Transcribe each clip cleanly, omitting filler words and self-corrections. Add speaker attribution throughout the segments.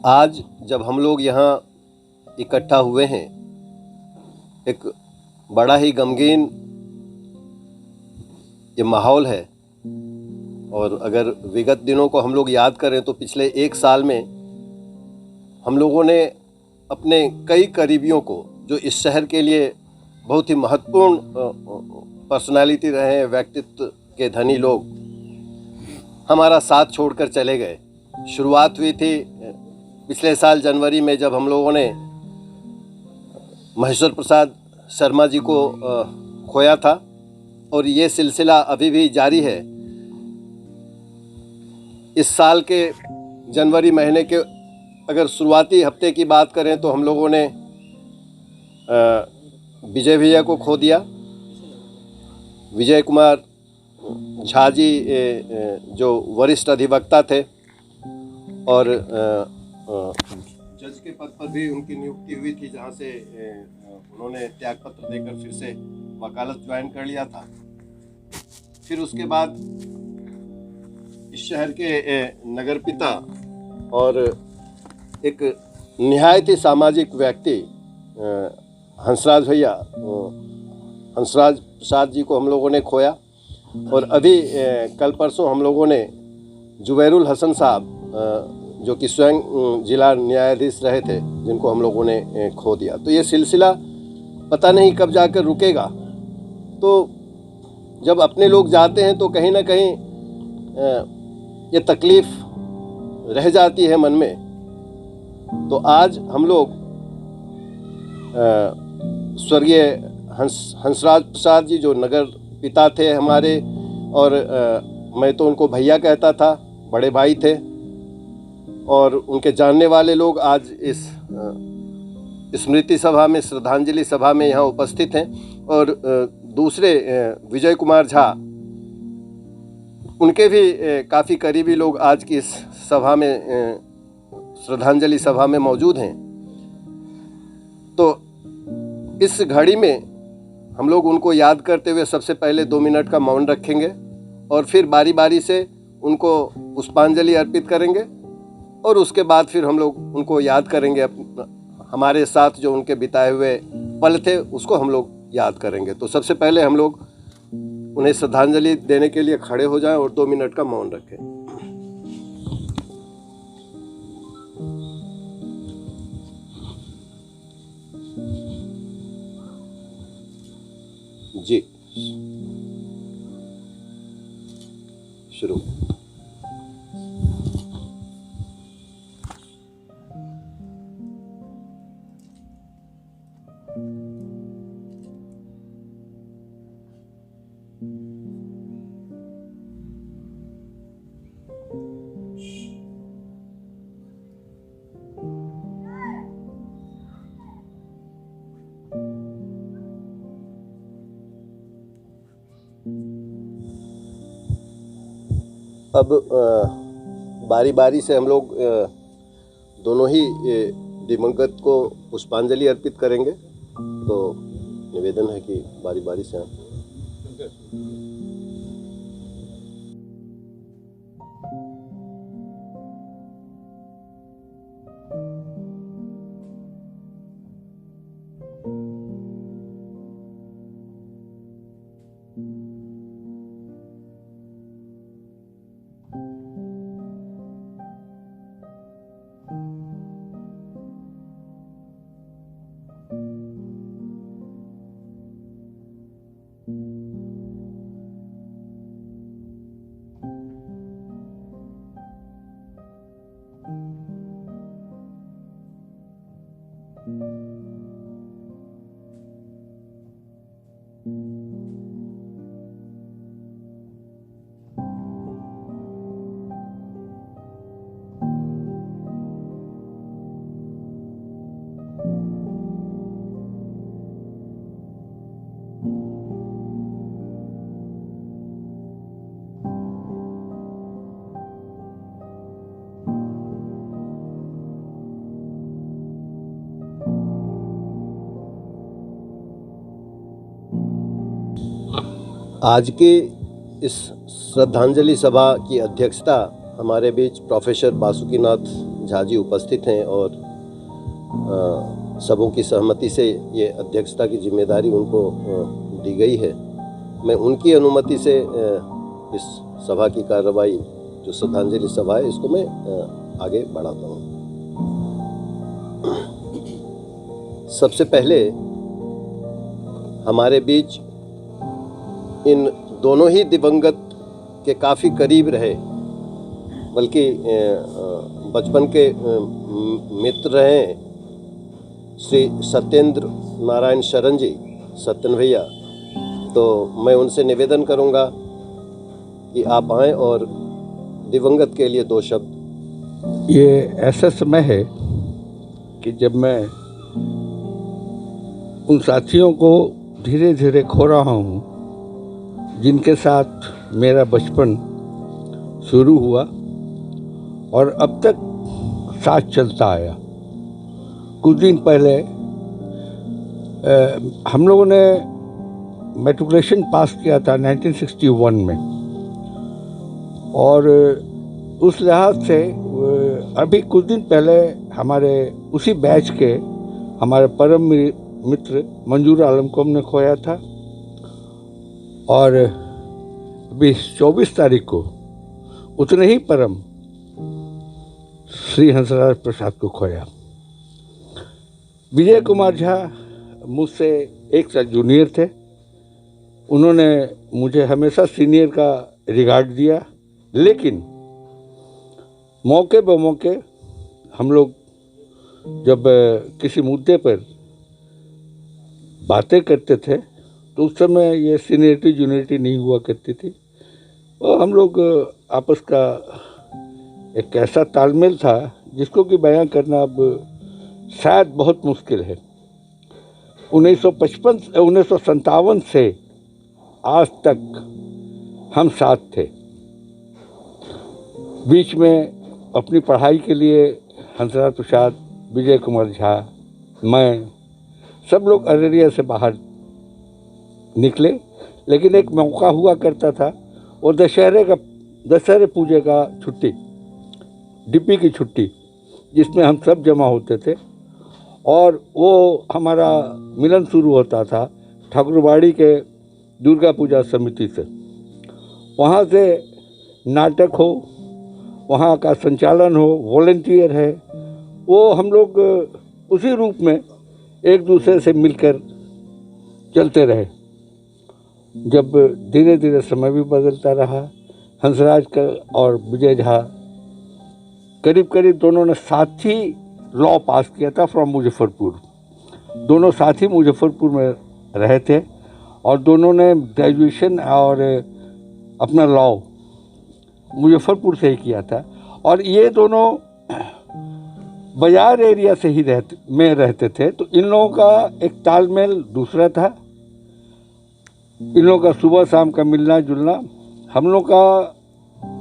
Speaker 1: आज जब हम लोग यहाँ इकट्ठा हुए हैं, एक बड़ा ही गमगीन ये माहौल है। और अगर विगत दिनों को हम लोग याद करें तो पिछले एक साल में हम लोगों ने अपने कई करीबियों को, जो इस शहर के लिए बहुत ही महत्वपूर्ण पर्सनालिटी रहे हैं, व्यक्तित्व के धनी लोग, हमारा साथ छोड़कर चले गए। शुरुआत हुई थी पिछले साल जनवरी में, जब हम लोगों ने महेश्वर प्रसाद शर्मा जी को खोया था, और ये सिलसिला अभी भी जारी है। इस साल के जनवरी महीने के अगर शुरुआती हफ्ते की बात करें तो हम लोगों ने विजय भैया को खो दिया। विजय कुमार झा जी जो वरिष्ठ अधिवक्ता थे और जज के पद पर भी उनकी नियुक्ति हुई थी, जहां से उन्होंने त्यागपत्र देकर फिर से वकालत ज्वाइन कर लिया था। फिर उसके बाद इस शहर के नगर पिता और एक निहायत ही सामाजिक व्यक्ति हंसराज भैया, हंसराज प्रसाद जी को हम लोगों ने खोया। और अभी कल परसों हम लोगों ने जुबैरुल हसन साहब, जो कि स्वयं जिला न्यायाधीश रहे थे, जिनको हम लोगों ने खो दिया। तो ये सिलसिला पता नहीं कब जाकर रुकेगा। तो जब अपने लोग जाते हैं तो कहीं ना कहीं ये तकलीफ़ रह जाती है मन में। तो आज हम लोग स्वर्गीय हंसराज प्रसाद जी, जो नगर पिता थे हमारे, और मैं तो उनको भैया कहता था, बड़े भाई थे, और उनके जानने वाले लोग आज इस स्मृति सभा में, श्रद्धांजलि सभा में यहाँ उपस्थित हैं। और दूसरे विजय कुमार झा, उनके भी काफ़ी करीबी लोग आज की इस सभा में, श्रद्धांजलि सभा में मौजूद हैं। तो इस घड़ी में हम लोग उनको याद करते हुए सबसे पहले 2 मिनट का मौन रखेंगे और फिर बारी बारी से उनको पुष्पांजलि अर्पित करेंगे। और उसके बाद फिर हम लोग उनको याद करेंगे, हमारे साथ जो उनके बिताए हुए पल थे उसको हम लोग याद करेंगे। तो सबसे पहले हम लोग उन्हें श्रद्धांजलि देने के लिए खड़े हो जाएं और 2 मिनट का मौन रखें। जी, शुरू। अब बारी बारी से हम लोग दोनों ही दिवंगत को पुष्पांजलि अर्पित करेंगे। तो निवेदन है कि बारी बारी से आप आज के इस श्रद्धांजलि सभा की अध्यक्षता हमारे बीच प्रोफेसर बासुकीनाथ झा जी उपस्थित हैं और सबों की सहमति से ये अध्यक्षता की जिम्मेदारी उनको दी गई है। मैं उनकी अनुमति से इस सभा की कार्रवाई, जो श्रद्धांजलि सभा है, इसको मैं आगे बढ़ाता हूँ। सबसे पहले हमारे बीच इन दोनों ही दिवंगत के काफ़ी करीब रहे, बल्कि बचपन के मित्र रहे श्री सत्येंद्र नारायण शरण जी, सत्यन भैया। तो मैं उनसे निवेदन करूंगा कि आप आएं और दिवंगत के लिए 2 शब्द।
Speaker 2: ये ऐसा समय है कि जब मैं उन साथियों को धीरे धीरे खो रहा हूँ जिनके साथ मेरा बचपन शुरू हुआ और अब तक साथ चलता आया। कुछ दिन पहले हम लोगों ने मैट्रिकुलेशन पास किया था 1961 में, और उस लिहाज से अभी कुछ दिन पहले हमारे उसी बैच के हमारे परम मित्र मंजूर आलम को हमने खोया था, और अभी 24 तारीख को उतने ही परम श्री हंसराज प्रसाद को खोया। विजय कुमार झा मुझसे 1 साल जूनियर थे। उन्होंने मुझे हमेशा सीनियर का रिगार्ड दिया, लेकिन मौके बमौके हम लोग जब किसी मुद्दे पर बातें करते थे तो उस समय ये सीनियरिटी जूनियरिटी नहीं हुआ करती थी, और हम लोग आपस का एक ऐसा तालमेल था जिसको कि बयां करना अब शायद बहुत मुश्किल है। 1957 से आज तक हम साथ थे। बीच में अपनी पढ़ाई के लिए हंसराज प्रसाद, विजय कुमार झा, मैं सब लोग अररिया से बाहर निकले, लेकिन एक मौका हुआ करता था, और दशहरे पूजे का छुट्टी, डिप्पी की छुट्टी, जिसमें हम सब जमा होते थे, और वो हमारा मिलन शुरू होता था ठाकुरबाड़ी के दुर्गा पूजा समिति से। वहाँ से नाटक हो, वहाँ का संचालन हो, वॉलंटियर है, वो हम लोग उसी रूप में एक दूसरे से मिलकर चलते रहे। जब धीरे धीरे समय भी बदलता रहा, हंसराज का और विजय झा करीब करीब दोनों ने साथ ही लॉ पास किया था फ्रॉम मुजफ्फरपुर। दोनों साथ ही मुजफ्फरपुर में रहे थे, और दोनों ने ग्रेजुएशन और अपना लॉ मुजफ्फरपुर से ही किया था। और ये दोनों बाजार एरिया से ही रहते थे, तो इन लोगों का एक तालमेल दूसरा था। इन लोगों का सुबह शाम का मिलना जुलना, हम लोग का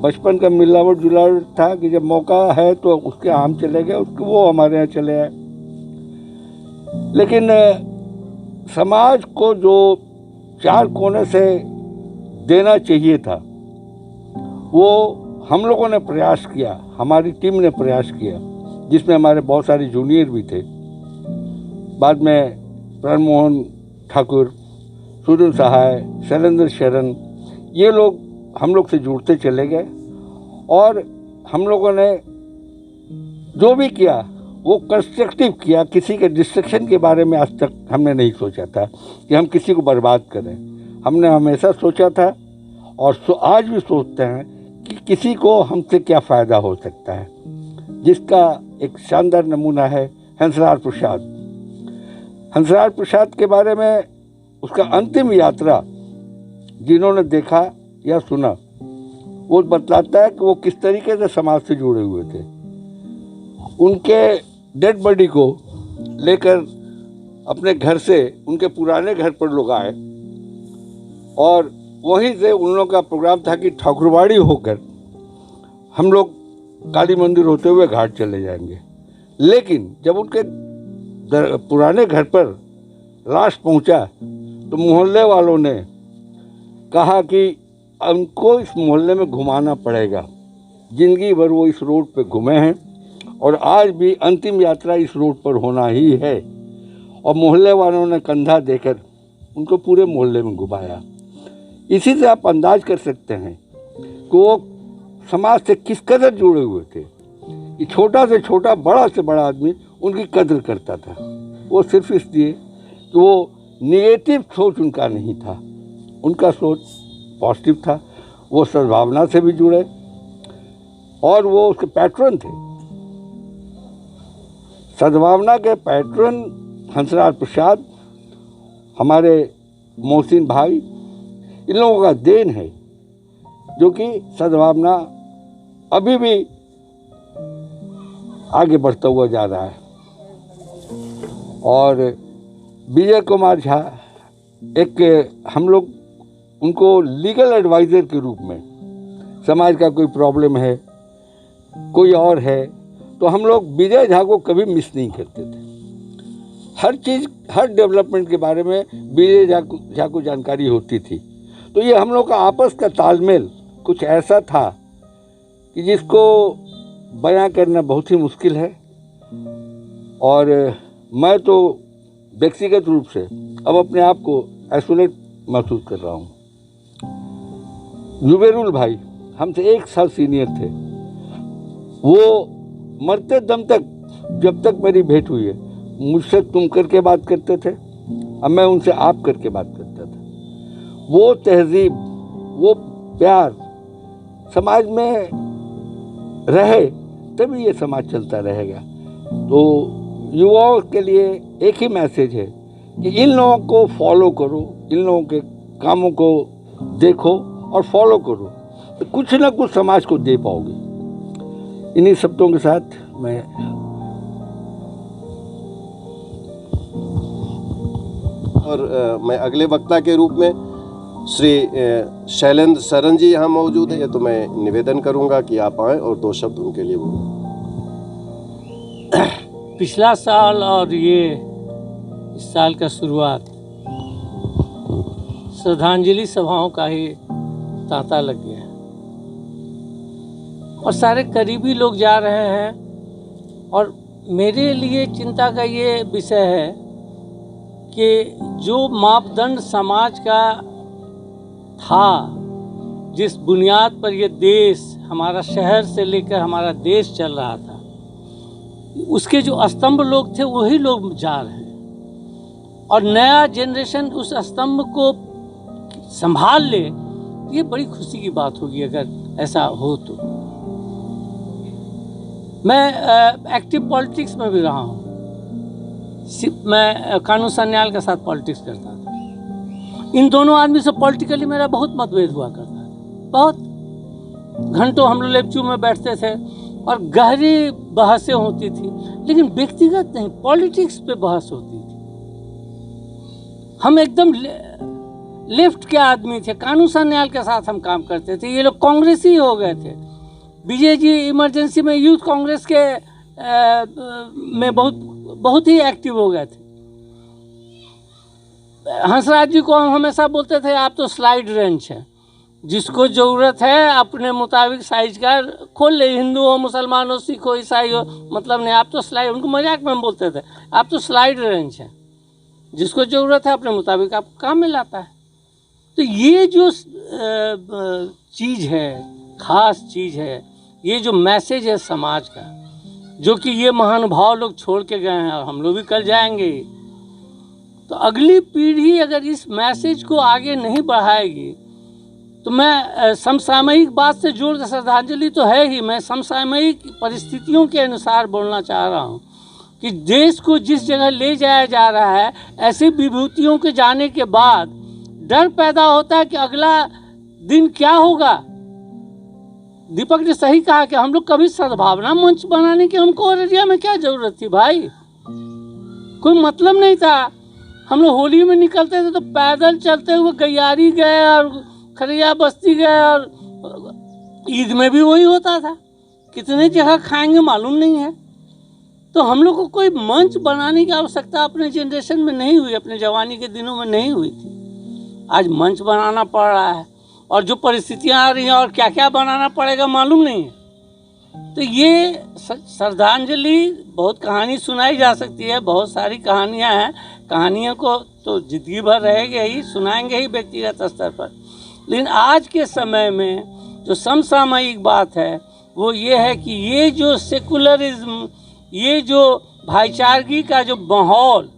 Speaker 2: बचपन का मिलावट जुलावट था कि जब मौका है तो उसके हम चले गए, उसके वो हमारे यहाँ चले आए। लेकिन समाज को जो 4 कोने से देना चाहिए था, वो हम लोगों ने प्रयास किया, हमारी टीम ने प्रयास किया, जिसमें हमारे बहुत सारे जूनियर भी थे। बाद में प्रण मोहन ठाकुर, सुनील सहाय, शैलेंद्र शरण, ये लोग हम लोग से जुड़ते चले गए, और हम लोगों ने जो भी किया वो कंस्ट्रक्टिव किया। किसी के डिस्ट्रक्शन के बारे में आज तक हमने नहीं सोचा था कि हम किसी को बर्बाद करें। हमने हमेशा सोचा था, और आज भी सोचते हैं कि किसी को हमसे क्या फ़ायदा हो सकता है, जिसका एक शानदार नमूना है हंसराज प्रसाद। हंसराज प्रसाद के बारे में उसका अंतिम यात्रा जिन्होंने देखा या सुना, वो बतलाता है कि वो किस तरीके से समाज से जुड़े हुए थे। उनके डेड बॉडी को लेकर अपने घर से उनके पुराने घर पर लोग आए, और वहीं से उन लोगों का प्रोग्राम था कि ठाकुरबाड़ी होकर हम लोग काली मंदिर होते हुए घाट चले जाएंगे। लेकिन जब उनके पुराने घर पर लाश पहुंचा तो मोहल्ले वालों ने कहा कि उनको इस मोहल्ले में घुमाना पड़ेगा। जिंदगी भर वो इस रोड पे घूमे हैं, और आज भी अंतिम यात्रा इस रोड पर होना ही है। और मोहल्ले वालों ने कंधा देकर उनको पूरे मोहल्ले में घुमाया। इसी से आप अंदाज कर सकते हैं कि वो समाज से किस कदर जुड़े हुए थे। कि छोटा से छोटा, बड़ा से बड़ा आदमी उनकी कदर करता था। वो सिर्फ इसलिए कि वो नेगेटिव सोच उनका नहीं था, उनका सोच पॉजिटिव था। वो सद्भावना से भी जुड़े और वो उसके पैट्रन थे। सद्भावना के पैट्रन हंसराज प्रसाद, हमारे मोहसिन भाई, इन लोगों का देन है जो कि सद्भावना अभी भी आगे बढ़ता हुआ जा रहा है। और विजय कुमार झा एक, हम लोग उनको लीगल एडवाइज़र के रूप में, समाज का कोई प्रॉब्लम है, कोई और है, तो हम लोग विजय झा को कभी मिस नहीं करते थे। हर चीज़, हर डेवलपमेंट के बारे में विजय झा को जानकारी होती थी। तो ये हम लोग का आपस का तालमेल कुछ ऐसा था कि जिसको बयां करना बहुत ही मुश्किल है। और मैं तो व्यक्तिगत रूप से अब अपने आप को आइसोलेट महसूस कर रहा हूँ। जुबेरुल भाई हमसे 1 साल सीनियर थे। वो मरते दम तक, जब तक मेरी भेंट हुई है, मुझसे तुम करके बात करते थे, अब मैं उनसे आप करके बात करता था। वो तहजीब, वो प्यार समाज में रहे तभी ये समाज चलता रहेगा। तो युवाओं के लिए एक ही मैसेज है कि इन लोगों को फॉलो करो, इन लोगों के कामों को देखो और फॉलो करो, तो कुछ ना कुछ समाज को दे पाओगे। इन्हीं शब्दों के साथ मैं
Speaker 1: मैं अगले वक्ता के रूप में श्री शैलेंद्र सरन जी यहाँ मौजूद है, तो मैं निवेदन करूँगा कि आप आएँ और 2 शब्द उनके लिए बोलें।
Speaker 3: पिछला साल और ये इस साल का शुरुआत श्रद्धांजलि सभाओं का ही तांता लग गया और सारे करीबी लोग जा रहे हैं। और मेरे लिए चिंता का ये विषय है कि जो मापदंड समाज का था, जिस बुनियाद पर ये देश, हमारा शहर से लेकर हमारा देश चल रहा था, उसके जो स्तंभ लोग थे वही लोग जा रहे हैं। और नया जनरेशन उस स्तंभ को संभाल ले, ये बड़ी खुशी की बात होगी अगर ऐसा हो तो। मैं एक्टिव पॉलिटिक्स में भी रहा हूँ। मैं कानून सन्याल के साथ पॉलिटिक्स करता था। इन दोनों आदमी से पॉलिटिकली मेरा बहुत मतभेद हुआ करता था। बहुत घंटों हम लोग लेक्चर में बैठते थे और गहरी बहसें होती थी, लेकिन व्यक्तिगत नहीं, पॉलिटिक्स पे बहस होती थी। हम एकदम लेफ्ट के आदमी थे। कानून सन्याल के साथ हम काम करते थे। ये लोग कांग्रेसी हो गए थे। विजय जी इमरजेंसी में यूथ कांग्रेस के में बहुत ही एक्टिव हो गए थे। हंसराज जी को हम हमेशा बोलते थे आप तो स्लाइड रेंच है, जिसको ज़रूरत है अपने मुताबिक साइज का खोल ले, हिंदू हो, मुसलमान हो, सिख हो, ईसाई हो, मतलब नहीं, आप तो स्लाइड, उनको मजाक में हम बोलते थे आप तो स्लाइड रेंच है, जिसको ज़रूरत है अपने मुताबिक आप काम में लाता है। तो ये जो चीज़ है, ख़ास चीज़ है, ये जो मैसेज है समाज का, जो कि ये महानुभाव लोग छोड़ के गए हैं और हम लोग भी कल जाएंगे, तो अगली पीढ़ी अगर इस मैसेज को आगे नहीं बढ़ाएगी तो मैं समसामयिक बात से जोड़ के, श्रद्धांजलि तो है ही, मैं समसामयिक परिस्थितियों के अनुसार बोलना चाह रहा हूँ कि देश को जिस जगह ले जाया जा रहा है, ऐसी विभूतियों के जाने के बाद डर पैदा होता है कि अगला दिन क्या होगा। दीपक ने सही कहा कि हम लोग कभी सद्भावना मंच बनाने की हमको अररिया में क्या ज़रूरत थी भाई, कोई मतलब नहीं था। हम लोग होली में निकलते थे तो पैदल चलते हुए गैयारी गए और खरिया बस्ती गए, और ईद में भी वही होता था। कितने जगह खाएंगे मालूम नहीं है। तो हम लोग को कोई मंच बनाने की आवश्यकता अपने जनरेशन में नहीं हुई, अपने जवानी के दिनों में नहीं हुई थी। आज मंच बनाना पड़ रहा है और जो परिस्थितियां आ रही हैं और क्या क्या बनाना पड़ेगा मालूम नहीं है। तो ये श्रद्धांजलि बहुत कहानी सुनाई जा सकती है, बहुत सारी कहानियाँ हैं, कहानियों को तो ज़िंदगी भर रहेंगे ही, सुनाएंगे ही व्यक्तिगत स्तर पर। लेकिन आज के समय में जो समसामयिक बात है वो ये है कि ये जो सेकुलरिज्म, ये जो भाईचारगी का जो माहौल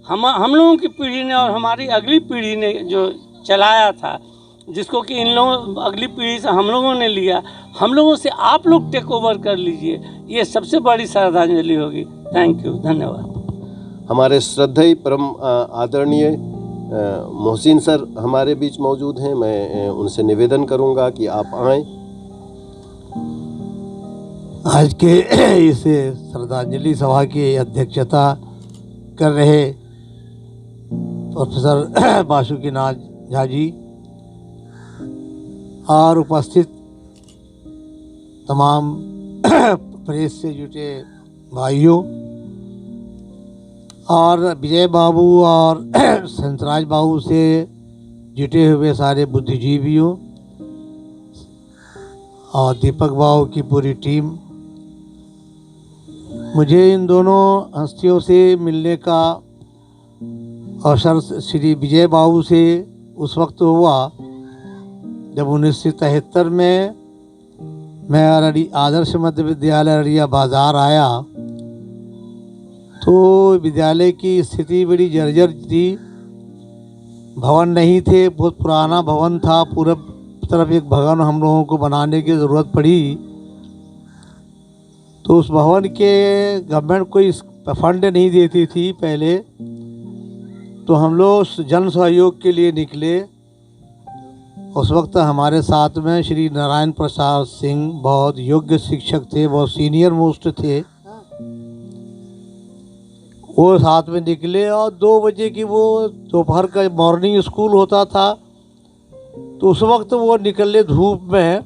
Speaker 3: हम लोगों की पीढ़ी ने और हमारी अगली पीढ़ी ने जो चलाया था, जिसको कि इन लोगों अगली पीढ़ी से हम लोगों ने लिया, हम लोगों से आप लोग टेक ओवर कर लीजिए, ये सबसे बड़ी श्रद्धांजलि होगी। थैंक यू, धन्यवाद।
Speaker 1: हमारे श्रद्धेय परम आदरणीय मोहसिन सर हमारे बीच मौजूद हैं। मैं उनसे निवेदन करूंगा कि आप आएं।
Speaker 4: आज के इस श्रद्धांजलि सभा की अध्यक्षता कर रहे प्रोफेसर बासुकीनाथ झा जी और उपस्थित तमाम प्रेस से जुटे भाइयों और विजय बाबू और संतराज बाबू से जुटे हुए सारे बुद्धिजीवियों और दीपक बाबू की पूरी टीम, मुझे इन दोनों हस्तियों से मिलने का अवसर श्री विजय बाबू से उस वक्त हुआ जब 1973 में मैं आदर्श मध्य विद्यालय अररिया बाज़ार आया तो विद्यालय की स्थिति बड़ी जर्जर थी। भवन नहीं थे, बहुत पुराना भवन था, पूरब तरफ एक भवन हम लोगों को बनाने की ज़रूरत पड़ी। तो उस भवन के गवर्नमेंट कोई फंड नहीं देती थी पहले, तो हम लोग जन सहयोग के लिए निकले। उस वक्त हमारे साथ में श्री नारायण प्रसाद सिंह बहुत योग्य शिक्षक थे, बहुत सीनियर मोस्ट थे, वो साथ में निकले और 2 बजे की वो दोपहर का मॉर्निंग स्कूल होता था। तो उस वक्त वो निकले धूप में,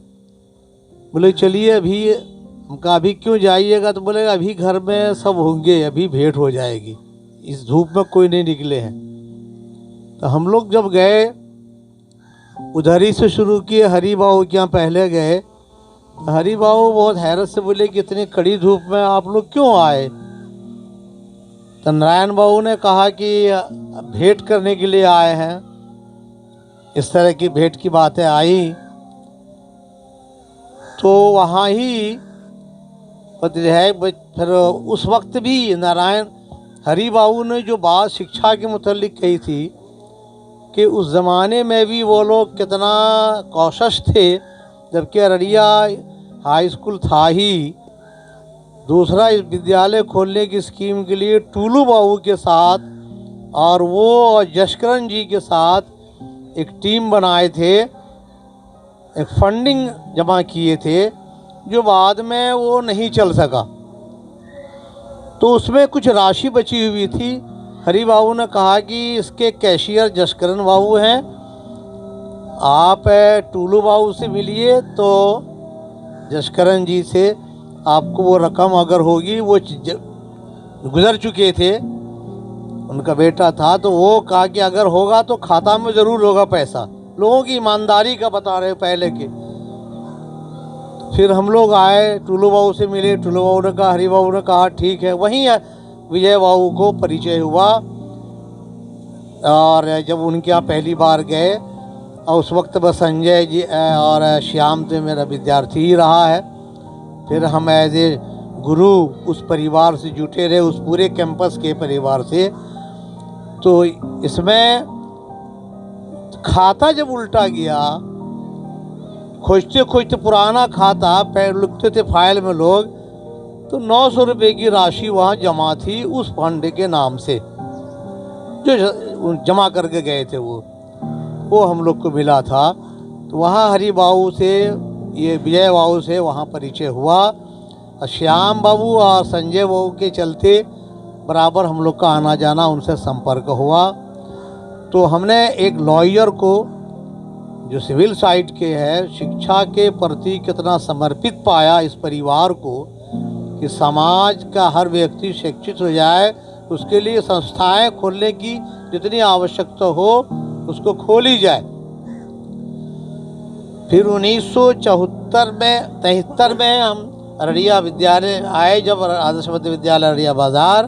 Speaker 4: बोले चलिए अभी, हमका अभी क्यों जाइएगा, तो बोले अभी घर में सब होंगे, अभी भेंट हो जाएगी, इस धूप में कोई नहीं निकले हैं। तो हम लोग जब गए उधर ही से शुरू किए, हरी बाबू के यहाँ पहले गए। तो हरी बाबू बहुत हैरत से बोले कि इतनी कड़ी धूप में आप लोग क्यों आए। तो नारायण बाबू ने कहा कि भेंट करने के लिए आए हैं। इस तरह की भेंट की बातें आई तो वहाँ ही है। फिर उस वक्त भी नारायण हरी बाबू ने जो बात शिक्षा के मुतालिक कही थी कि उस ज़माने में भी वो लोग कितना कौशश थे, जबकि अररिया हाई स्कूल था ही। दूसरा, इस विद्यालय खोलने की स्कीम के लिए टूलू बाबू के साथ और वो जशकरण जी के साथ एक टीम बनाए थे, एक फंडिंग जमा किए थे, जो बाद में वो नहीं चल सका। तो उसमें कुछ राशि बची हुई थी। हरी बाबू ने कहा कि इसके कैशियर जशकरण बाबू हैं, आप टूलू बाबू से मिलिए तो जशकरण जी से आपको वो रकम अगर होगी, वो गुजर चुके थे, उनका बेटा था, तो वो कहा कि अगर होगा तो खाता में ज़रूर होगा पैसा। लोगों की ईमानदारी का बता रहे पहले के। फिर हम लोग आए, टूलू बाबू से मिले, टूलू बाबू ने कहा, हरी बाबू ने कहा ठीक है। वहीं विजय बाबू को परिचय हुआ और जब उनके यहाँ पहली बार गए, और उस वक्त बस संजय जी और श्याम तो मेरा विद्यार्थी ही रहा है। फिर हम एज ए गुरु उस परिवार से जुटे रहे, उस पूरे कैंपस के परिवार से। तो इसमें खाता जब उल्टा गया, खोजते खोजते पुराना खाता पैर लिखते थे फाइल में लोग, तो 900 रुपये की राशि वहाँ जमा थी उस फंड के नाम से, जो जमा करके गए थे वो हम लोग को मिला था। तो वहाँ हरी बाबू से, ये विजय बाबू से वहाँ परिचय हुआ, और श्याम बाबू और संजय बाबू के चलते बराबर हम लोग का आना जाना, उनसे संपर्क हुआ। तो हमने एक लॉयर को जो सिविल साइड के है, शिक्षा के प्रति कितना समर्पित पाया इस परिवार को, कि समाज का हर व्यक्ति शिक्षित हो जाए, उसके लिए संस्थाएं खोलने की जितनी आवश्यकता हो उसको खोली जाए। फिर 1973 में हम अररिया विद्यालय आए, जब आदर्श मध्य विद्यालय अररिया बाज़ार,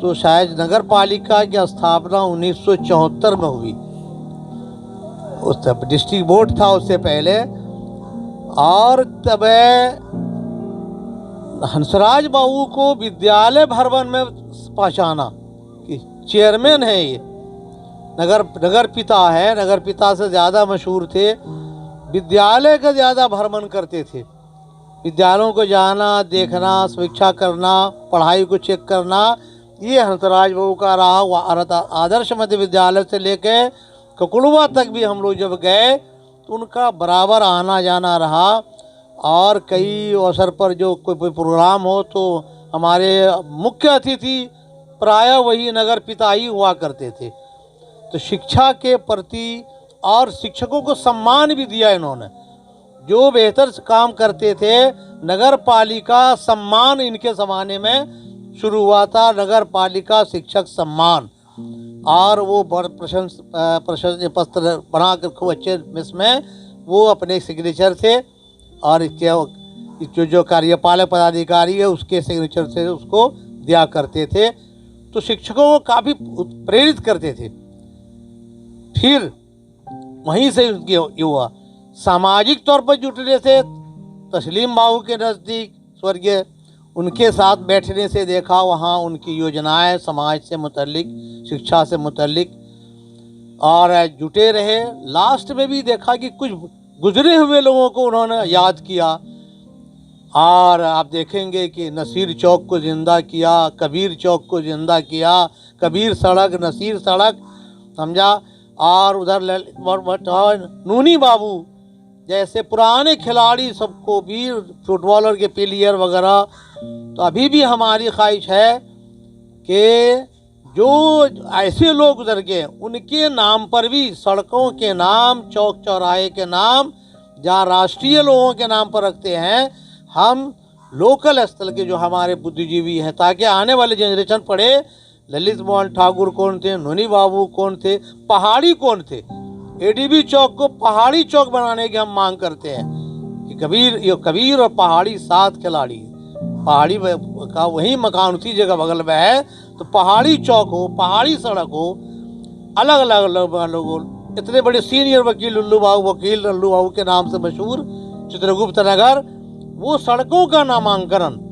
Speaker 4: तो शायद नगर पालिका की स्थापना 1974 में हुई। उस तब डिस्ट्रिक्ट बोर्ड था उससे पहले, और तब हंसराज बाबू को विद्यालय भवन में पहचाना कि चेयरमैन है ये, नगर पिता है। नगर पिता से ज़्यादा मशहूर थे, विद्यालय का ज़्यादा भ्रमण करते थे, विद्यालयों को जाना, देखना, समीक्षा करना, पढ़ाई को चेक करना, ये हंसराज बाबू का रहा। आदर्श मध्य विद्यालय से लेके ककुड़वा तक भी हम लोग जब गए तो उनका बराबर आना जाना रहा, और कई अवसर पर जो कोई प्रोग्राम हो तो हमारे मुख्य अतिथि प्रायः वही नगर पिता ही हुआ करते थे। तो शिक्षा के प्रति और शिक्षकों को सम्मान भी दिया इन्होंने, जो बेहतर काम करते थे। नगर पालिका सम्मान इनके ज़माने में शुरू हुआ था, नगर पालिका शिक्षक सम्मान, और वो प्रशंसा पत्र बना कर खूब अच्छे इसमें वो अपने सिग्नेचर थे, और इसके जो कार्यपालक पदाधिकारी है उसके सिग्नेचर से उसको दिया करते थे। तो शिक्षकों को काफ़ी प्रेरित करते थे। फिर वहीं से उनकी युवा सामाजिक तौर पर जुटने से तस्लीम बाबू के नज़दीक स्वर्गीय, उनके साथ बैठने से देखा वहाँ उनकी योजनाएं समाज से मुतल्लिक, शिक्षा से मुतल्लिक, और जुटे रहे। लास्ट में भी देखा कि कुछ गुजरे हुए लोगों को उन्होंने याद किया, और आप देखेंगे कि नसीर चौक को ज़िंदा किया, कबीर चौक को ज़िंदा किया, कबीर सड़क, नसीर सड़क, समझा, और उधर नूनी बाबू जैसे पुराने खिलाड़ी सबको भी, फुटबॉलर के प्लेयर वगैरह। तो अभी भी हमारी ख्वाहिश है कि जो ऐसे लोग गुजर गए उनके नाम पर भी सड़कों के नाम, चौक चौराहे के नाम, जहाँ राष्ट्रीय लोगों के नाम पर रखते हैं, हम लोकल स्थल के जो हमारे बुद्धिजीवी हैं, ताकि आने वाले जनरेशन पढ़े ललित मोहन ठाकुर कौन थे, नूनी बाबू कौन थे, पहाड़ी कौन थे। एडीबी चौक को पहाड़ी चौक बनाने की हम मांग करते हैं कि कबीर और पहाड़ी साथ खिलाड़ी, पहाड़ी का वही मकान उसी जगह बगल में है, तो पहाड़ी चौक हो, पहाड़ी सड़क हो, अलग अलग लोगों, इतने बड़े सीनियर वकील लल्लू बाबू के नाम से मशहूर चित्रगुप्त नगर, वो सड़कों का नामांकन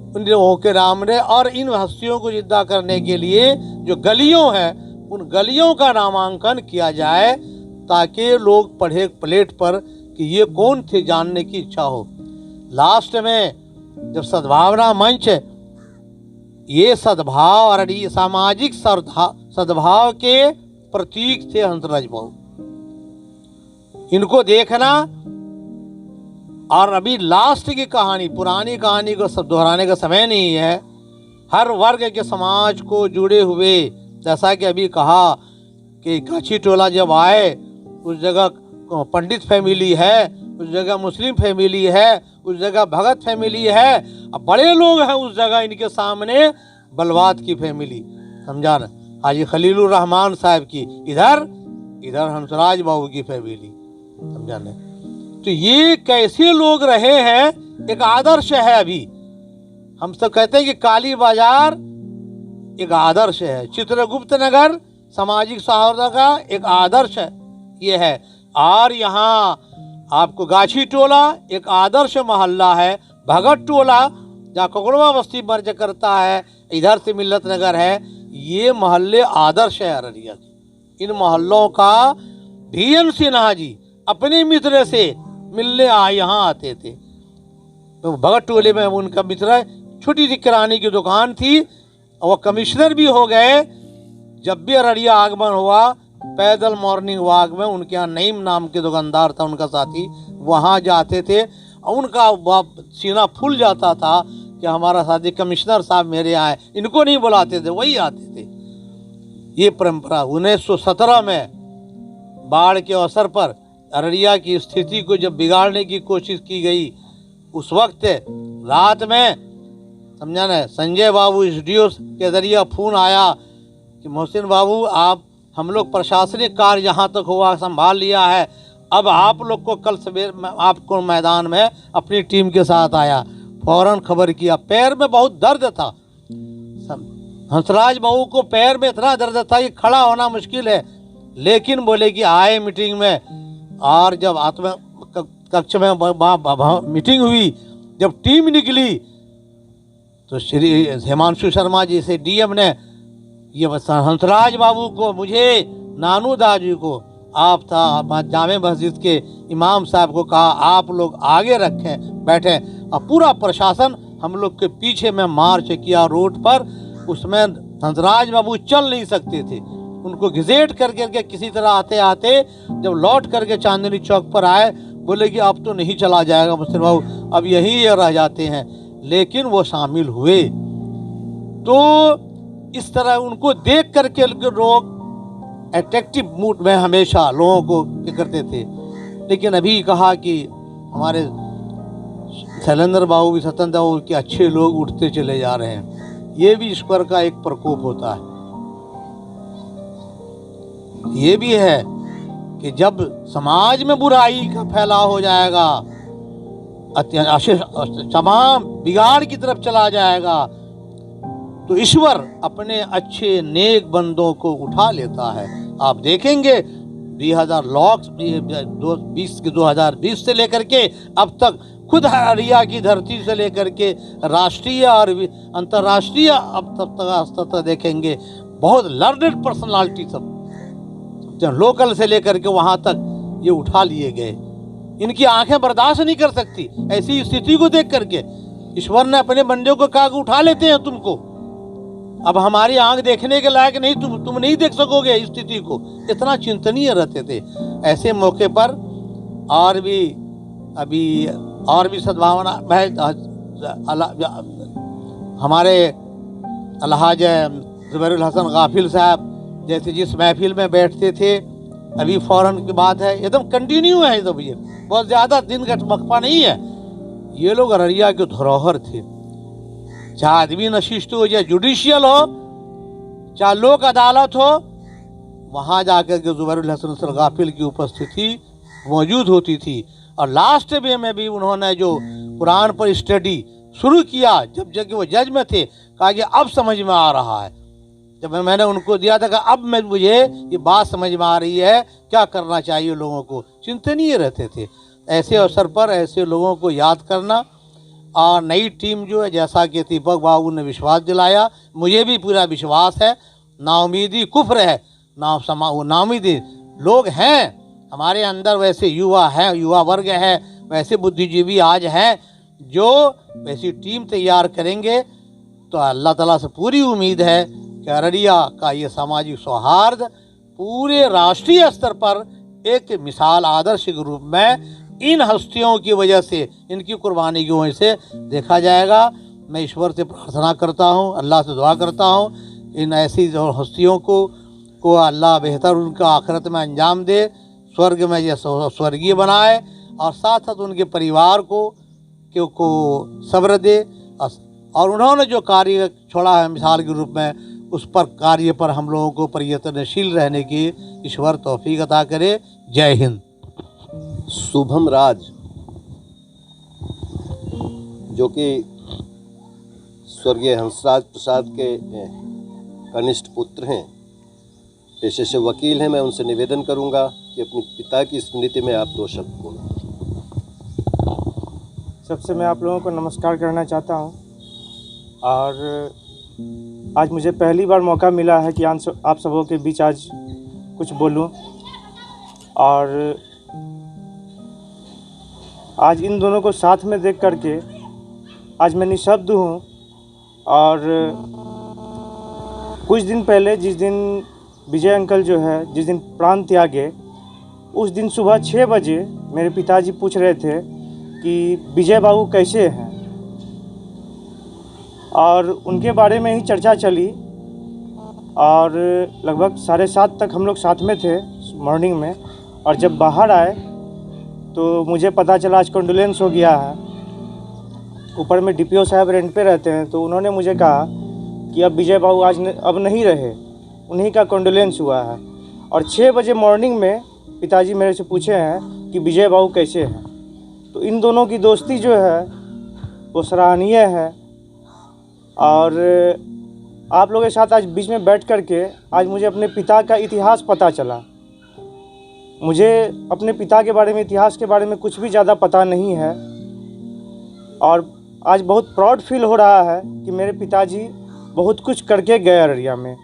Speaker 4: उन लोगों के नाम ने, और इन हस्तियों को जिंदा करने के लिए जो गलियों हैं उन गलियों का नामांकन किया जाए, ताकि लोग पढ़े प्लेट पर कि ये कौन थे, जानने की इच्छा हो। लास्ट में जब सद्भावना मंच, ये सद्भाव और ये सामाजिक सद्भाव के प्रतीक थे हंसराज बाबू, इनको देखना। और अभी लास्ट की कहानी, पुरानी कहानी को सब दोहराने का समय नहीं है, हर वर्ग के समाज को जुड़े हुए, जैसा कि अभी कहा कि गाछी टोला जब आए, उस जगह पंडित फैमिली है, उस जगह मुस्लिम फैमिली है, उस जगह भगत फैमिली है, अब बड़े लोग हैं उस जगह इनके सामने बलवात की फैमिली, समझा ना, हाजी खलीलुर रहमान साहब की, इधर हंसराज बाबू की फैमिली, समझा ना। तो ये कैसे लोग रहे हैं, एक आदर्श है। अभी हम सब कहते हैं कि काली बाजार एक आदर्श है, चित्रगुप्त नगर सामाजिक सौहार्द का एक आदर्श है ये है, और यहाँ आपको गाछी टोला एक आदर्श मोहल्ला है, भगत टोला जहाँ ककुड़वा बस्ती मर्ज करता है, इधर से मिल्लत नगर है, ये मोहल्ले आदर्श है अररिया के। इन मोहल्लों का DN सिन्हा जी अपने मित्र से मिलने यहाँ आते थे। तो भगत टोले में उनका मित्र, छोटी सी किराने की दुकान थी, और वो कमिश्नर भी हो गए। जब भी अररिया आगमन हुआ, पैदल मॉर्निंग वॉक में उनके यहाँ नईम नाम के दुकानदार था उनका साथी, वहाँ जाते थे, और उनका सीना फूल जाता था कि हमारा साथी कमिश्नर साहब मेरे यहाँ है। इनको नहीं बुलाते थे, वही आते थे। ये परंपरा 1917 में बाढ़ के अवसर पर अररिया की स्थिति को जब बिगाड़ने की कोशिश की गई, उस वक्त रात में, समझा ना, संजय बाबू SDO के जरिए फ़ोन आया कि मोहसिन बाबू, आप हम लोग प्रशासनिक कार्य जहाँ तक हुआ संभाल लिया है, अब आप लोग को कल सवेर आपको मैदान में अपनी टीम के साथ आया, फौरन खबर किया। पैर में बहुत दर्द था, हंसराज बाबू को पैर में इतना दर्द था कि खड़ा होना मुश्किल है, लेकिन बोले कि आए मीटिंग में। और जब आत्मा कक्ष में मीटिंग हुई, जब टीम निकली तो श्री हिमांशु शर्मा जी से डीएम ने ये हंसराज बाबू को, मुझे, नानू दाजी को, आप था जामे मस्जिद के इमाम साहब को कहा आप लोग आगे रखें बैठे, और पूरा प्रशासन हम लोग के पीछे में मार्च किया रोड पर। उसमें हंसराज बाबू चल नहीं सकते थे, उनको घिसेट करके किसी तरह आते आते जब लौट करके चांदनी चौक पर आए, बोले कि अब तो नहीं चला जाएगा मुस्लिम बाबू, अब यही रह जाते हैं। लेकिन वो शामिल हुए। तो इस तरह उनको देख करके लोग अट्रैक्टिव मूड में हमेशा लोगों को करते थे। लेकिन अभी कहा कि हमारे शैलेंद्र बाबू भी, स्वतंत्र बाबू के अच्छे लोग उठते चले जा रहे हैं। ये भी ईश्वर का एक प्रकोप होता है। ये भी है कि जब समाज में बुराई का फैलाव हो जाएगा, तमाम बिगाड़ की तरफ चला जाएगा, तो ईश्वर अपने अच्छे नेक बंदों को उठा लेता है। आप देखेंगे 2020 से लेकर के अब तक खुद हरिया की धरती से लेकर के राष्ट्रीय और अंतर्राष्ट्रीय अब तक तक देखेंगे, बहुत लर्नेड पर्सनालिटी सब लोकल से लेकर के वहाँ तक ये उठा लिए गए। इनकी आंखें बर्दाश्त नहीं कर सकती ऐसी स्थिति को देख करके। ईश्वर ने अपने बंदे को कहा कि उठा लेते हैं तुमको, अब हमारी आंख देखने के लायक नहीं, तुम नहीं देख सकोगे इस स्थिति को। इतना चिंतनीय रहते थे। ऐसे मौके पर और भी सद्भावना हमारे अलहाज ज़ुबैरुल हसन गाफिल साहब जैसे जिस महफिल में बैठते थे, अभी फौरन की बात है, एकदम कंटिन्यू है, तो ये बहुत ज़्यादा दिन का वक्फा नहीं है। ये लोग अररिया के धरोहर थे। चाहे आदमी नशिस्त हो, चाहे जुडिशियल हो, चाहे लोक अदालत हो, वहाँ जाकर के ज़ुबैरुल हसन गाफिल की उपस्थिति मौजूद होती थी। और लास्ट में भी उन्होंने जो कुरान पर स्टडी शुरू किया, जब वो जज में थे, कहा कि अब समझ में आ रहा है। जब मैंने उनको दिया था कि अब मुझे ये बात समझ में आ रही है, क्या करना चाहिए लोगों को, चिंतनीय रहते थे। ऐसे अवसर पर ऐसे लोगों को याद करना। और नई टीम जो है, जैसा कि दीपक बाबू ने विश्वास दिलाया, मुझे भी पूरा विश्वास है। नाउमीदी कुफ्र है, नाउमीदी लोग हैं हमारे अंदर, वैसे युवा हैं, युवा वर्ग है, वैसे बुद्धिजीवी आज हैं जो वैसी टीम तैयार करेंगे। तो अल्लाह ताला से पूरी उम्मीद है कि अररिया का ये सामाजिक सौहार्द पूरे राष्ट्रीय स्तर पर एक मिसाल, आदर्श के रूप में इन हस्तियों की वजह से, इनकी कुर्बानी की वजह से देखा जाएगा। मैं ईश्वर से प्रार्थना करता हूँ, अल्लाह से दुआ करता हूँ, इन ऐसी जो हस्तियों को अल्लाह बेहतर उनका आखिरत में अंजाम दे, स्वर्ग में ये स्वर्गीय बनाए, और साथ साथ उनके परिवार को सब्र दे। और उन्होंने जो कार्य छोड़ा है मिसाल के रूप में, उस पर कार्य पर हम लोगों को प्रयत्नशील रहने की ईश्वर तौफीक अता करे। जय हिंद।
Speaker 1: शुभम राज जो कि स्वर्गीय हंसराज प्रसाद के कनिष्ठ पुत्र हैं, पेशे से वकील हैं, मैं उनसे निवेदन करूंगा कि अपने पिता की स्मृति में आप 2 शब्द बोलें।
Speaker 5: सबसे मैं आप लोगों को नमस्कार करना चाहता हूं, और आज मुझे पहली बार मौका मिला है कि आप सबों के बीच आज कुछ बोलूं। और आज इन दोनों को साथ में देख करके आज मैं निशब्द हूं। और कुछ दिन पहले, जिस दिन विजय अंकल जो है, जिस दिन प्राण त्यागे, उस दिन सुबह 6 बजे मेरे पिताजी पूछ रहे थे कि विजय बाबू कैसे हैं, और उनके बारे में ही चर्चा चली। और लगभग 7:30 तक हम लोग साथ में थे मॉर्निंग में। और जब बाहर आए तो मुझे पता चला आज कंडोलेंस हो गया है। ऊपर में डीपीओ साहब रेंट पे रहते हैं, तो उन्होंने मुझे कहा कि अब विजय बाबू अब नहीं रहे, उन्हीं का कंडोलेंस हुआ है। और 6 बजे मॉर्निंग में पिताजी मेरे से पूछे हैं कि विजय बाबू कैसे हैं। तो इन दोनों की दोस्ती जो है वो सराहनीय है। और आप लोगों के साथ आज बीच में बैठ कर के आज मुझे अपने पिता का इतिहास पता चला। मुझे अपने पिता के बारे में, इतिहास के बारे में कुछ भी ज़्यादा पता नहीं है। और आज बहुत प्राउड फील हो रहा है कि मेरे पिताजी बहुत कुछ करके गए अररिया में।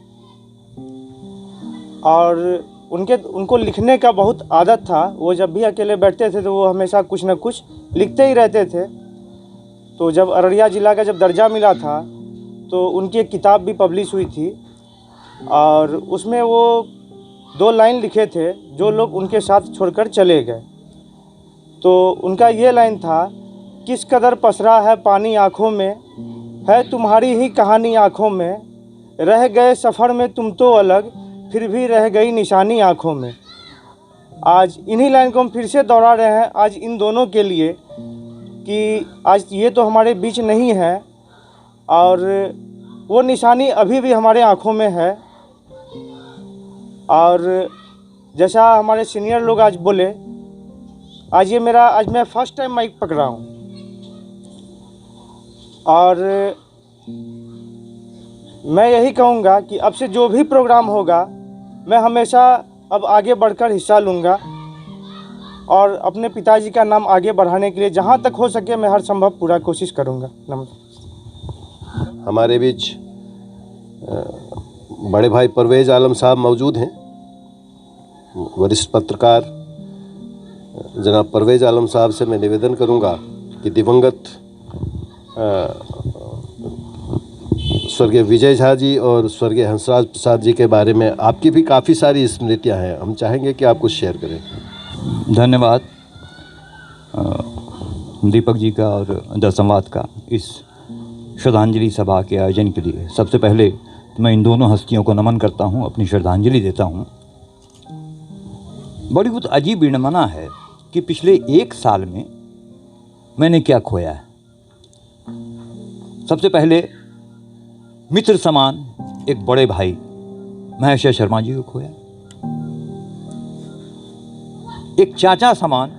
Speaker 5: और उनको लिखने का बहुत आदत था। वो जब भी अकेले बैठते थे तो वो हमेशा कुछ न कुछ लिखते ही रहते थे। तो जब अररिया ज़िला का जब दर्जा मिला था तो उनकी एक किताब भी पब्लिश हुई थी और उसमें वो 2 लाइन लिखे थे, जो लोग उनके साथ छोड़कर चले गए। तो उनका ये लाइन था, किस कदर पसरा है पानी आँखों में, है तुम्हारी ही कहानी आँखों में, रह गए सफ़र में तुम तो अलग, फिर भी रह गई निशानी आँखों में। आज इन्हीं लाइन को हम फिर से दोहरा रहे हैं आज इन दोनों के लिए कि आज ये तो हमारे बीच नहीं है और वो निशानी अभी भी हमारे आँखों में है। और जैसा हमारे सीनियर लोग आज बोले, आज मैं फर्स्ट टाइम माइक पकड़ा हूँ। और मैं यही कहूँगा कि अब से जो भी प्रोग्राम होगा मैं हमेशा अब आगे बढ़कर हिस्सा लूँगा और अपने पिताजी का नाम आगे बढ़ाने के लिए जहाँ तक हो सके मैं हर संभव पूरा कोशिश करूँगा। नमस्कार।
Speaker 1: हमारे बीच बड़े भाई परवेज़ आलम साहब मौजूद हैं। वरिष्ठ पत्रकार जनाब परवेज़ आलम साहब से मैं निवेदन करूंगा कि दिवंगत स्वर्गीय विजय झा जी और स्वर्गीय हंसराज प्रसाद जी के बारे में आपकी भी काफ़ी सारी स्मृतियां हैं, हम चाहेंगे कि आप कुछ शेयर करें।
Speaker 6: धन्यवाद दीपक जी का और द संवाद का इस श्रद्धांजलि सभा के आयोजन के लिए। सबसे पहले तो मैं इन दोनों हस्तियों को नमन करता हूं, अपनी श्रद्धांजलि देता हूं। बड़ी कुछ अजीब विडंबना है कि पिछले 1 साल में मैंने क्या खोया है। सबसे पहले मित्र समान एक बड़े भाई महेश शर्मा जी को खोया, एक चाचा समान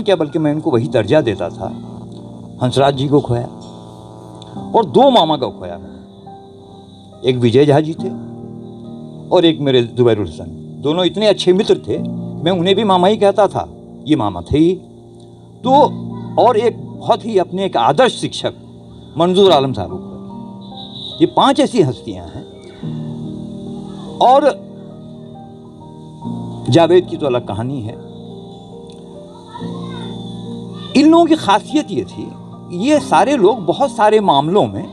Speaker 6: क्या बल्कि मैं उनको वही दर्जा देता था, हंसराज जी को खोया, और 2 मामा को खोया मैंने। एक विजय झा जी थे और एक मेरे जुबैरुल हसन। दोनों इतने अच्छे मित्र थे, मैं उन्हें भी मामा ही कहता था, ये मामा थे ही। तो और एक बहुत ही अपने एक आदर्श शिक्षक मंजूर आलम साहब को खोया। ये 5 ऐसी हस्तियां हैं। और जावेद की तो अलग कहानी है। इन लोगों की खासियत ये थी, ये सारे लोग बहुत सारे मामलों में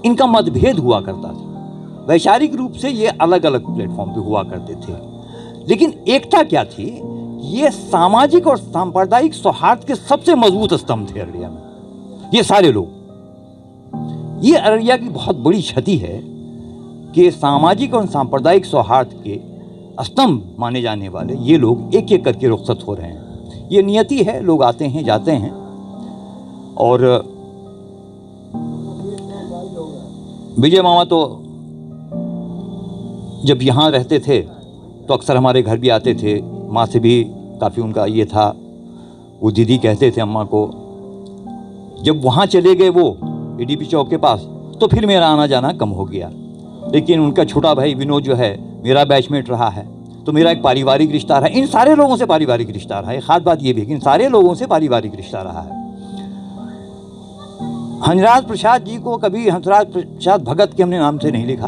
Speaker 6: इनका मतभेद हुआ करता था। वैचारिक रूप से ये अलग अलग प्लेटफॉर्म पे हुआ करते थे, लेकिन एकता क्या थी, ये सामाजिक और सांप्रदायिक सौहार्द के सबसे मजबूत स्तंभ थे अररिया में। ये सारे लोग, ये अररिया की बहुत बड़ी क्षति है कि सामाजिक और सांप्रदायिक सौहार्द के स्तंभ माने जाने वाले ये लोग एक एक करके रुखसत हो रहे हैं। ये नियति है, लोग आते हैं जाते हैं। और विजय मामा तो जब यहाँ रहते थे तो अक्सर हमारे घर भी आते थे। माँ से भी काफ़ी उनका ये था, वो दीदी कहते थे अम्मा को। जब वहाँ चले गए वो एडीपी चौक के पास, तो फिर मेरा आना जाना कम हो गया। लेकिन उनका छोटा भाई विनोद जो है मेरा बैचमेट रहा है, तो मेरा एक पारिवारिक रिश्ता रहा। इन सारे लोगों से पारिवारिक रिश्ता रहा है। खास बात ये भी कि इन सारे लोगों से पारिवारिक रिश्ता रहा है। हंसराज प्रसाद जी को कभी हंसराज प्रसाद भगत के हमने नाम से नहीं लिखा,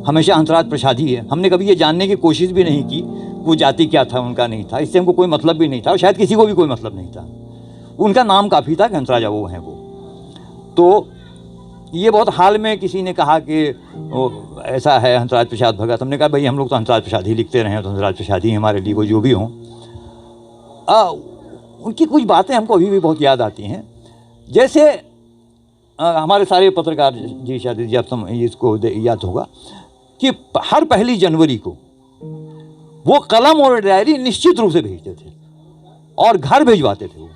Speaker 6: हमेशा हंसराज प्रसाद ही है। हमने कभी ये जानने की कोशिश भी नहीं की वो जाति क्या था, उनका नहीं था। इससे हमको कोई मतलब भी नहीं था और शायद किसी को भी कोई मतलब नहीं था। उनका नाम काफ़ी था कि हंसराज वो हैं वो। तो ये बहुत हाल में किसी ने कहा कि ऐसा है हंसराज प्रसाद भगत। हमने कहा भाई हम लोग तो हंसराज प्रसाद ही लिखते रहे, तो हंसराज प्रसाद ही हमारे लिए, वो जो भी हों। उनकी कुछ बातें हमको अभी भी बहुत याद आती हैं। जैसे हमारे सारे पत्रकार जी शायद जी आप इसको याद होगा कि हर 1 जनवरी को वो कलम और डायरी निश्चित रूप से भेजते थे और घर भेजवाते थे वो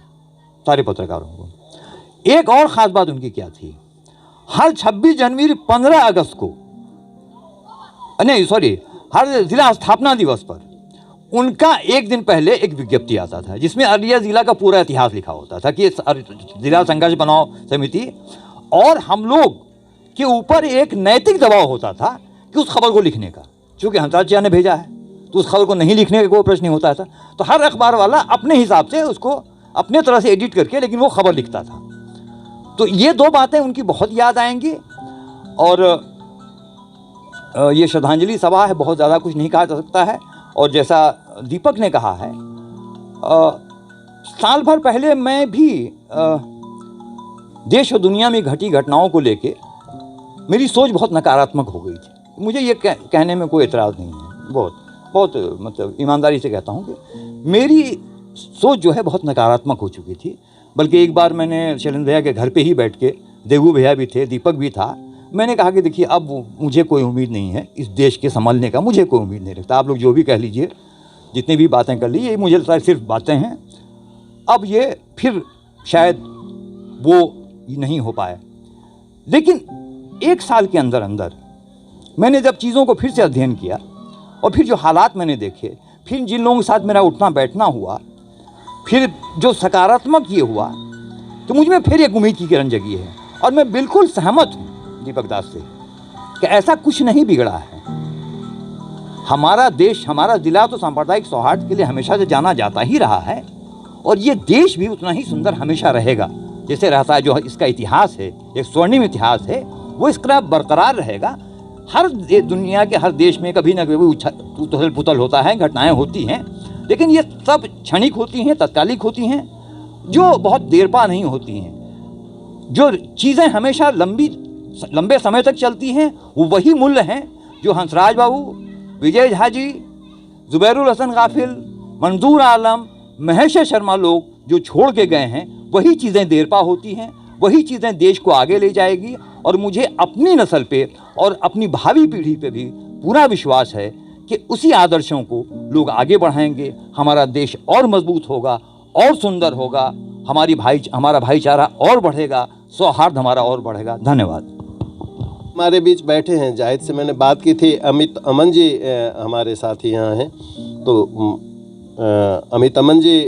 Speaker 6: सारे पत्रकारों को। एक और ख़ास बात उनकी क्या थी, हर 26 जनवरी 15 अगस्त को, नहीं सॉरी, हर जिला स्थापना दिवस पर उनका एक दिन पहले एक विज्ञप्ति आता था जिसमें अररिया जिला का पूरा इतिहास लिखा होता था कि जिला संघर्ष बनाओ समिति, और हम लोग के ऊपर एक नैतिक दबाव होता था कि उस खबर को लिखने का, चूँकि हंसराज ने भेजा है तो उस खबर को नहीं लिखने का कोई प्रश्न नहीं होता था। तो हर अखबार वाला अपने हिसाब से उसको अपने तरह से एडिट करके लेकिन वो खबर लिखता था। तो ये दो बातें उनकी बहुत याद आएंगी। और ये श्रद्धांजलि सभा है, बहुत ज़्यादा कुछ नहीं कहा जा सकता है। और जैसा दीपक ने कहा है, साल भर पहले मैं भी देश और दुनिया में घटी घटनाओं को लेके मेरी सोच बहुत नकारात्मक हो गई थी। मुझे ये कहने में कोई एतराज़ नहीं है, बहुत मतलब ईमानदारी से कहता हूँ कि मेरी सोच जो है बहुत नकारात्मक हो चुकी थी। बल्कि एक बार मैंने शैलेंद्र भैया के घर पे ही बैठ के, देवू भैया भी थे, दीपक भी था, मैंने कहा कि देखिए अब मुझे कोई उम्मीद नहीं है इस देश के संभलने का, मुझे कोई उम्मीद नहीं रखता। आप लोग जो भी कह लीजिए, जितनी भी बातें कर ली, ये मुझे लगता है सिर्फ बातें हैं। अब ये फिर शायद वो नहीं हो पाए। लेकिन एक साल के अंदर अंदर मैंने जब चीज़ों को फिर से अध्ययन किया और फिर जो हालात मैंने देखे, फिर जिन लोगों के साथ मेरा उठना बैठना हुआ, फिर जो सकारात्मक ये हुआ, तो मुझ में फिर एक उम्मीद की किरण जगी है। और मैं बिल्कुल सहमत हूँ दीपक दास से कि ऐसा कुछ नहीं बिगड़ा है। हमारा देश, हमारा जिला तो सांप्रदायिक सौहार्द के लिए हमेशा से जाना जाता ही रहा है, और ये देश भी उतना ही सुंदर हमेशा रहेगा जैसे रहता है। जो इसका इतिहास है, एक स्वर्णिम इतिहास है, वो इसका बरकरार रहेगा। हर दुनिया के हर देश में कभी ना कभी उथल पुथल होता है, घटनाएं होती हैं, लेकिन ये सब क्षणिक होती हैं, तत्कालिक होती हैं, जो बहुत देर पा नहीं होती हैं। जो चीज़ें हमेशा लंबे समय तक चलती हैं, वो वही मूल्य हैं जो हंसराज बाबू, विजय झा जी, जुबैरुल हसन गाफिल, मंजूर आलम, महेश शर्मा लोग जो छोड़ के गए हैं, वही चीज़ें देरपा होती हैं, वही चीज़ें देश को आगे ले जाएगी। और मुझे अपनी नस्ल पे और अपनी भावी पीढ़ी पे भी पूरा विश्वास है कि उसी आदर्शों को लोग आगे बढ़ाएंगे। हमारा देश और मजबूत होगा और सुंदर होगा, हमारा भाईचारा और बढ़ेगा, सौहार्द हमारा और बढ़ेगा। धन्यवाद।
Speaker 1: हमारे बीच बैठे हैं, जाहिद से मैंने बात की थी, अमित अमन जी हमारे साथी यहाँ हैं। तो अमित अमन जी,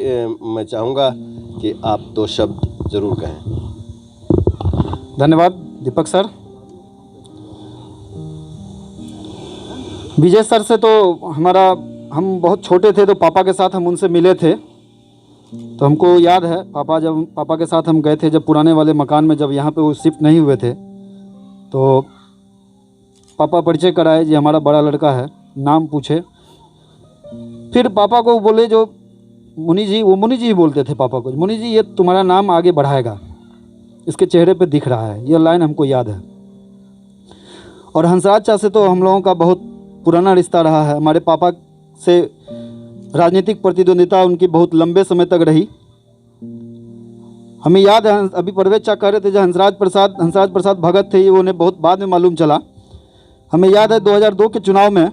Speaker 1: मैं चाहूँगा कि आप दो शब्द ज़रूर कहें।
Speaker 7: धन्यवाद दीपक सर। विजय सर से तो हम बहुत छोटे थे, तो पापा के साथ हम उनसे मिले थे, तो हमको याद है पापा के साथ हम गए थे जब पुराने वाले मकान में, जब यहाँ पे वो शिफ्ट नहीं हुए थे, तो पापा परिचय कराए, जी हमारा बड़ा लड़का है, नाम पूछे। फिर पापा को बोले जो मुनि जी, वो मुनि जी ही बोलते थे पापा को, मुनि जी ये तुम्हारा नाम आगे बढ़ाएगा, इसके चेहरे पे दिख रहा है। ये लाइन हमको याद है। और हंसराज चा से तो हम लोगों का बहुत पुराना रिश्ता रहा है। हमारे पापा से राजनीतिक प्रतिद्वंदिता उनकी बहुत लंबे समय तक रही। हमें याद है, अभी परवेज चा कह रहे थे जो हंसराज प्रसाद भगत थे, ये उन्हें बहुत बाद में मालूम चला। हमें याद है 2002 के चुनाव में,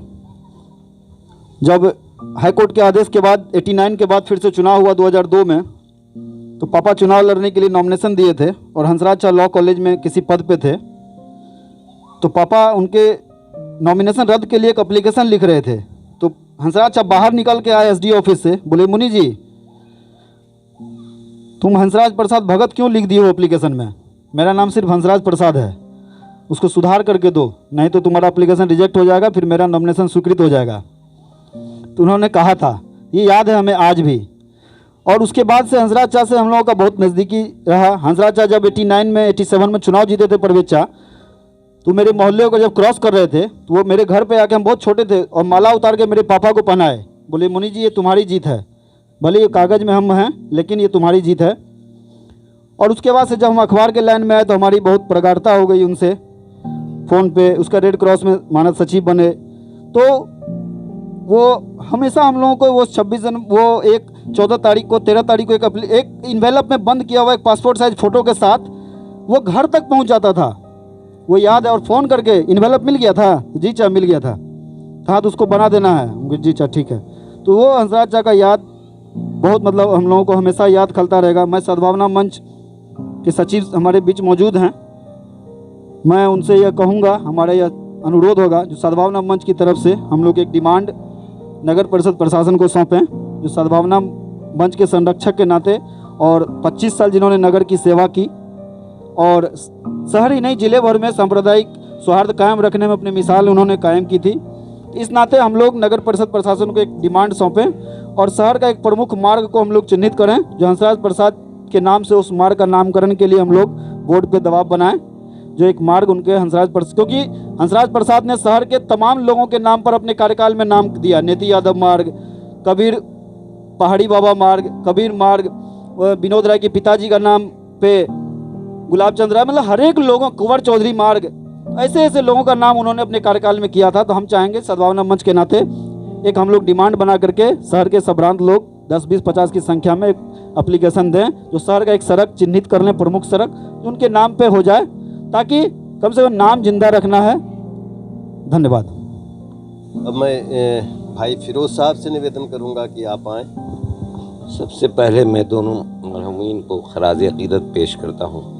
Speaker 7: जब हाईकोर्ट के आदेश के बाद 89 के बाद फिर से चुनाव हुआ 2002 में, तो पापा चुनाव लड़ने के लिए नॉमिनेशन दिए थे और हंसराज चा लॉ कॉलेज में किसी पद पे थे। तो पापा उनके नॉमिनेशन रद्द के लिए एक एप्लीकेशन लिख रहे थे। तो हंसराज चा बाहर निकल के आए एसडी ऑफिस से, बोले मुनि जी तुम हंसराज प्रसाद भगत क्यों लिख दिए हो एप्लीकेशन में? मेरा नाम सिर्फ हंसराज प्रसाद है, उसको सुधार करके दो, नहीं तो तुम्हारा एप्लीकेशन रिजेक्ट हो जाएगा, फिर मेरा नॉमिनेशन स्वीकृत हो जाएगा। तो उन्होंने कहा था, ये याद है हमें आज भी। और उसके बाद से हंसराज चा से हम लोगों का बहुत नज़दीकी रहा। हंसराज चा जब 87 में चुनाव जीते थे परवेज चा, तो मेरे मोहल्ले को जब क्रॉस कर रहे थे, तो वो मेरे घर पे आके, हम बहुत छोटे थे, और माला उतार के मेरे पापा को पहनाए, बोले मुनि जी ये तुम्हारी जीत है, भले ये कागज़ में हम हैं लेकिन ये तुम्हारी जीत है। और उसके बाद से जब हम अखबार के लाइन में आए तो हमारी बहुत प्रगाढ़ता हो गई उनसे, फ़ोन पे उसका रेड क्रॉस में मानद सचिव बने। तो वो हमेशा हम लोगों को वो 14 तारीख को 13 तारीख को एक इन्वेलप में बंद किया हुआ एक पासपोर्ट साइज फ़ोटो के साथ वो घर तक पहुंच जाता था, वो याद है। और फ़ोन करके इन्वेलप मिल गया था, जी चा मिल गया था, हाँ तो उसको बना देना है, जी चा ठीक है। तो वो हंसराज चा का याद बहुत, मतलब हम लोगों को हमेशा याद खलता रहेगा। मैं सद्भावना मंच के सचिव हमारे बीच मौजूद हैं, मैं उनसे यह कहूँगा, हमारे यह अनुरोध होगा जो सद्भावना मंच की तरफ से हम लोग एक डिमांड नगर परिषद प्रशासन को सौंपें, जो सद्भावना मंच के संरक्षक के नाते और 25 साल जिन्होंने नगर की सेवा की और शहर ही नहीं जिले भर में सांप्रदायिक सौहार्द कायम रखने में अपनी मिसाल उन्होंने कायम की थी। इस नाते हम लोग नगर परिषद प्रशासन को एक डिमांड सौंपें और शहर का एक प्रमुख मार्ग को हम लोग चिन्हित करें, जो हंसराज प्रसाद के नाम से उस मार्ग का नामकरण के लिए हम लोग बोर्ड पे दबाव बनाएं, जो एक मार्ग उनके हंसराज प्रसाद, क्योंकि हंसराज प्रसाद ने शहर के तमाम लोगों के नाम पर अपने कार्यकाल में नाम दिया। नेती यादव मार्ग, कबीर पहाड़ी बाबा मार्ग, कबीर मार्ग, विनोद राय के पिताजी का नाम पे गुलाब चंद राय, मतलब हर एक लोगों, कुंवर चौधरी मार्ग, ऐसे ऐसे लोगों का नाम उन्होंने अपने कार्यकाल में किया था। तो हम चाहेंगे सद्भावना मंच के नाते एक हम लोग डिमांड बना करके शहर के संभ्रांत लोग 10, 20, 50 की संख्या में एक एप्लीकेशन दें, जो शहर का एक सड़क चिन्हित कर लें, प्रमुख सड़क जो उनके नाम पे हो जाए, ताकि कम से कम नाम जिंदा रखना है। धन्यवाद।
Speaker 1: अब मैं भाई फिरोज साहब से निवेदन करूंगा कि आप आएँ।
Speaker 8: सबसे पहले मैं दोनों मरहूमीन को खराज अकीदत पेश करता हूँ।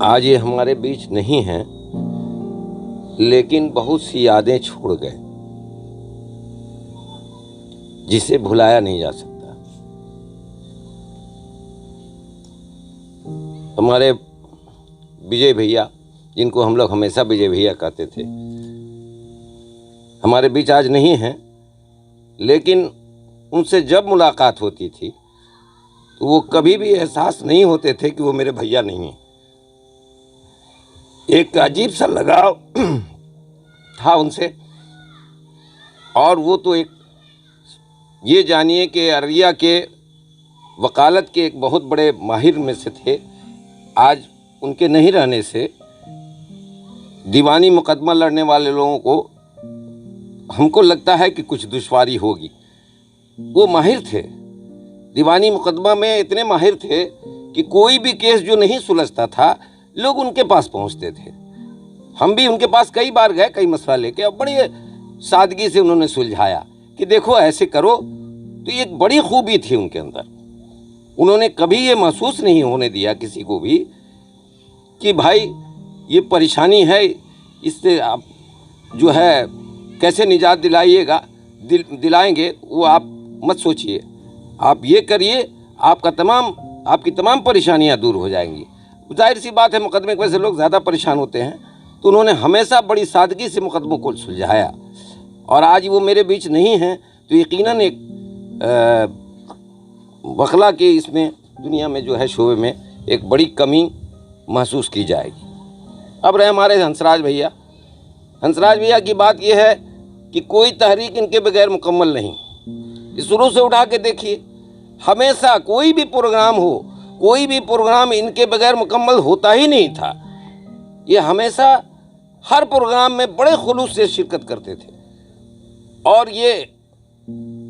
Speaker 8: आज ये हमारे बीच नहीं हैं, लेकिन बहुत सी यादें छोड़ गए जिसे भुलाया नहीं जा सकता। हमारे विजय भैया, जिनको हम लोग हमेशा विजय भैया कहते थे, हमारे बीच आज नहीं हैं, लेकिन उनसे जब मुलाकात होती थी तो वो कभी भी एहसास नहीं होते थे कि वो मेरे भैया नहीं हैं। एक अजीब सा लगाव था उनसे, और वो तो एक ये जानिए कि अररिया के वकालत के एक बहुत बड़े माहिर में से थे। आज उनके नहीं रहने से दीवानी मुकदमा लड़ने वाले लोगों को हमको लगता है कि कुछ दुश्वारी होगी। वो माहिर थे, दीवानी मुकदमा में इतने माहिर थे कि कोई भी केस जो नहीं सुलझता था लोग उनके पास पहुंचते थे। हम भी उनके पास कई बार गए, कई मसला लेके, और बड़ी सादगी से उन्होंने सुलझाया कि देखो ऐसे करो। तो ये एक बड़ी खूबी थी उनके अंदर। उन्होंने कभी ये महसूस नहीं होने दिया किसी को भी कि भाई ये परेशानी है, इससे आप जो है कैसे निजात दिलाइएगा, दिलाएंगे वो आप मत सोचिए, आप ये करिए, आपकी तमाम परेशानियां दूर हो जाएंगी। जाहिर सी बात है मुकदमे की वजह से लोग ज़्यादा परेशान होते हैं, तो उन्होंने हमेशा बड़ी सादगी से मुकदमों को सुलझाया। और आज वो मेरे बीच नहीं हैं तो यकीनन एक वकला के इसमें दुनिया में जो है शोबे में एक बड़ी कमी महसूस की जाएगी। अब रहे हमारे हंसराज भैया। हंसराज भैया की बात यह है कि कोई तहरीक इनके बगैर मुकम्मल नहीं। शुरू से उठा के देखिए, हमेशा कोई भी प्रोग्राम हो, कोई भी प्रोग्राम इनके बगैर मुकम्मल होता ही नहीं था। ये हमेशा हर प्रोग्राम में बड़े खुलूस से शिरकत करते थे और ये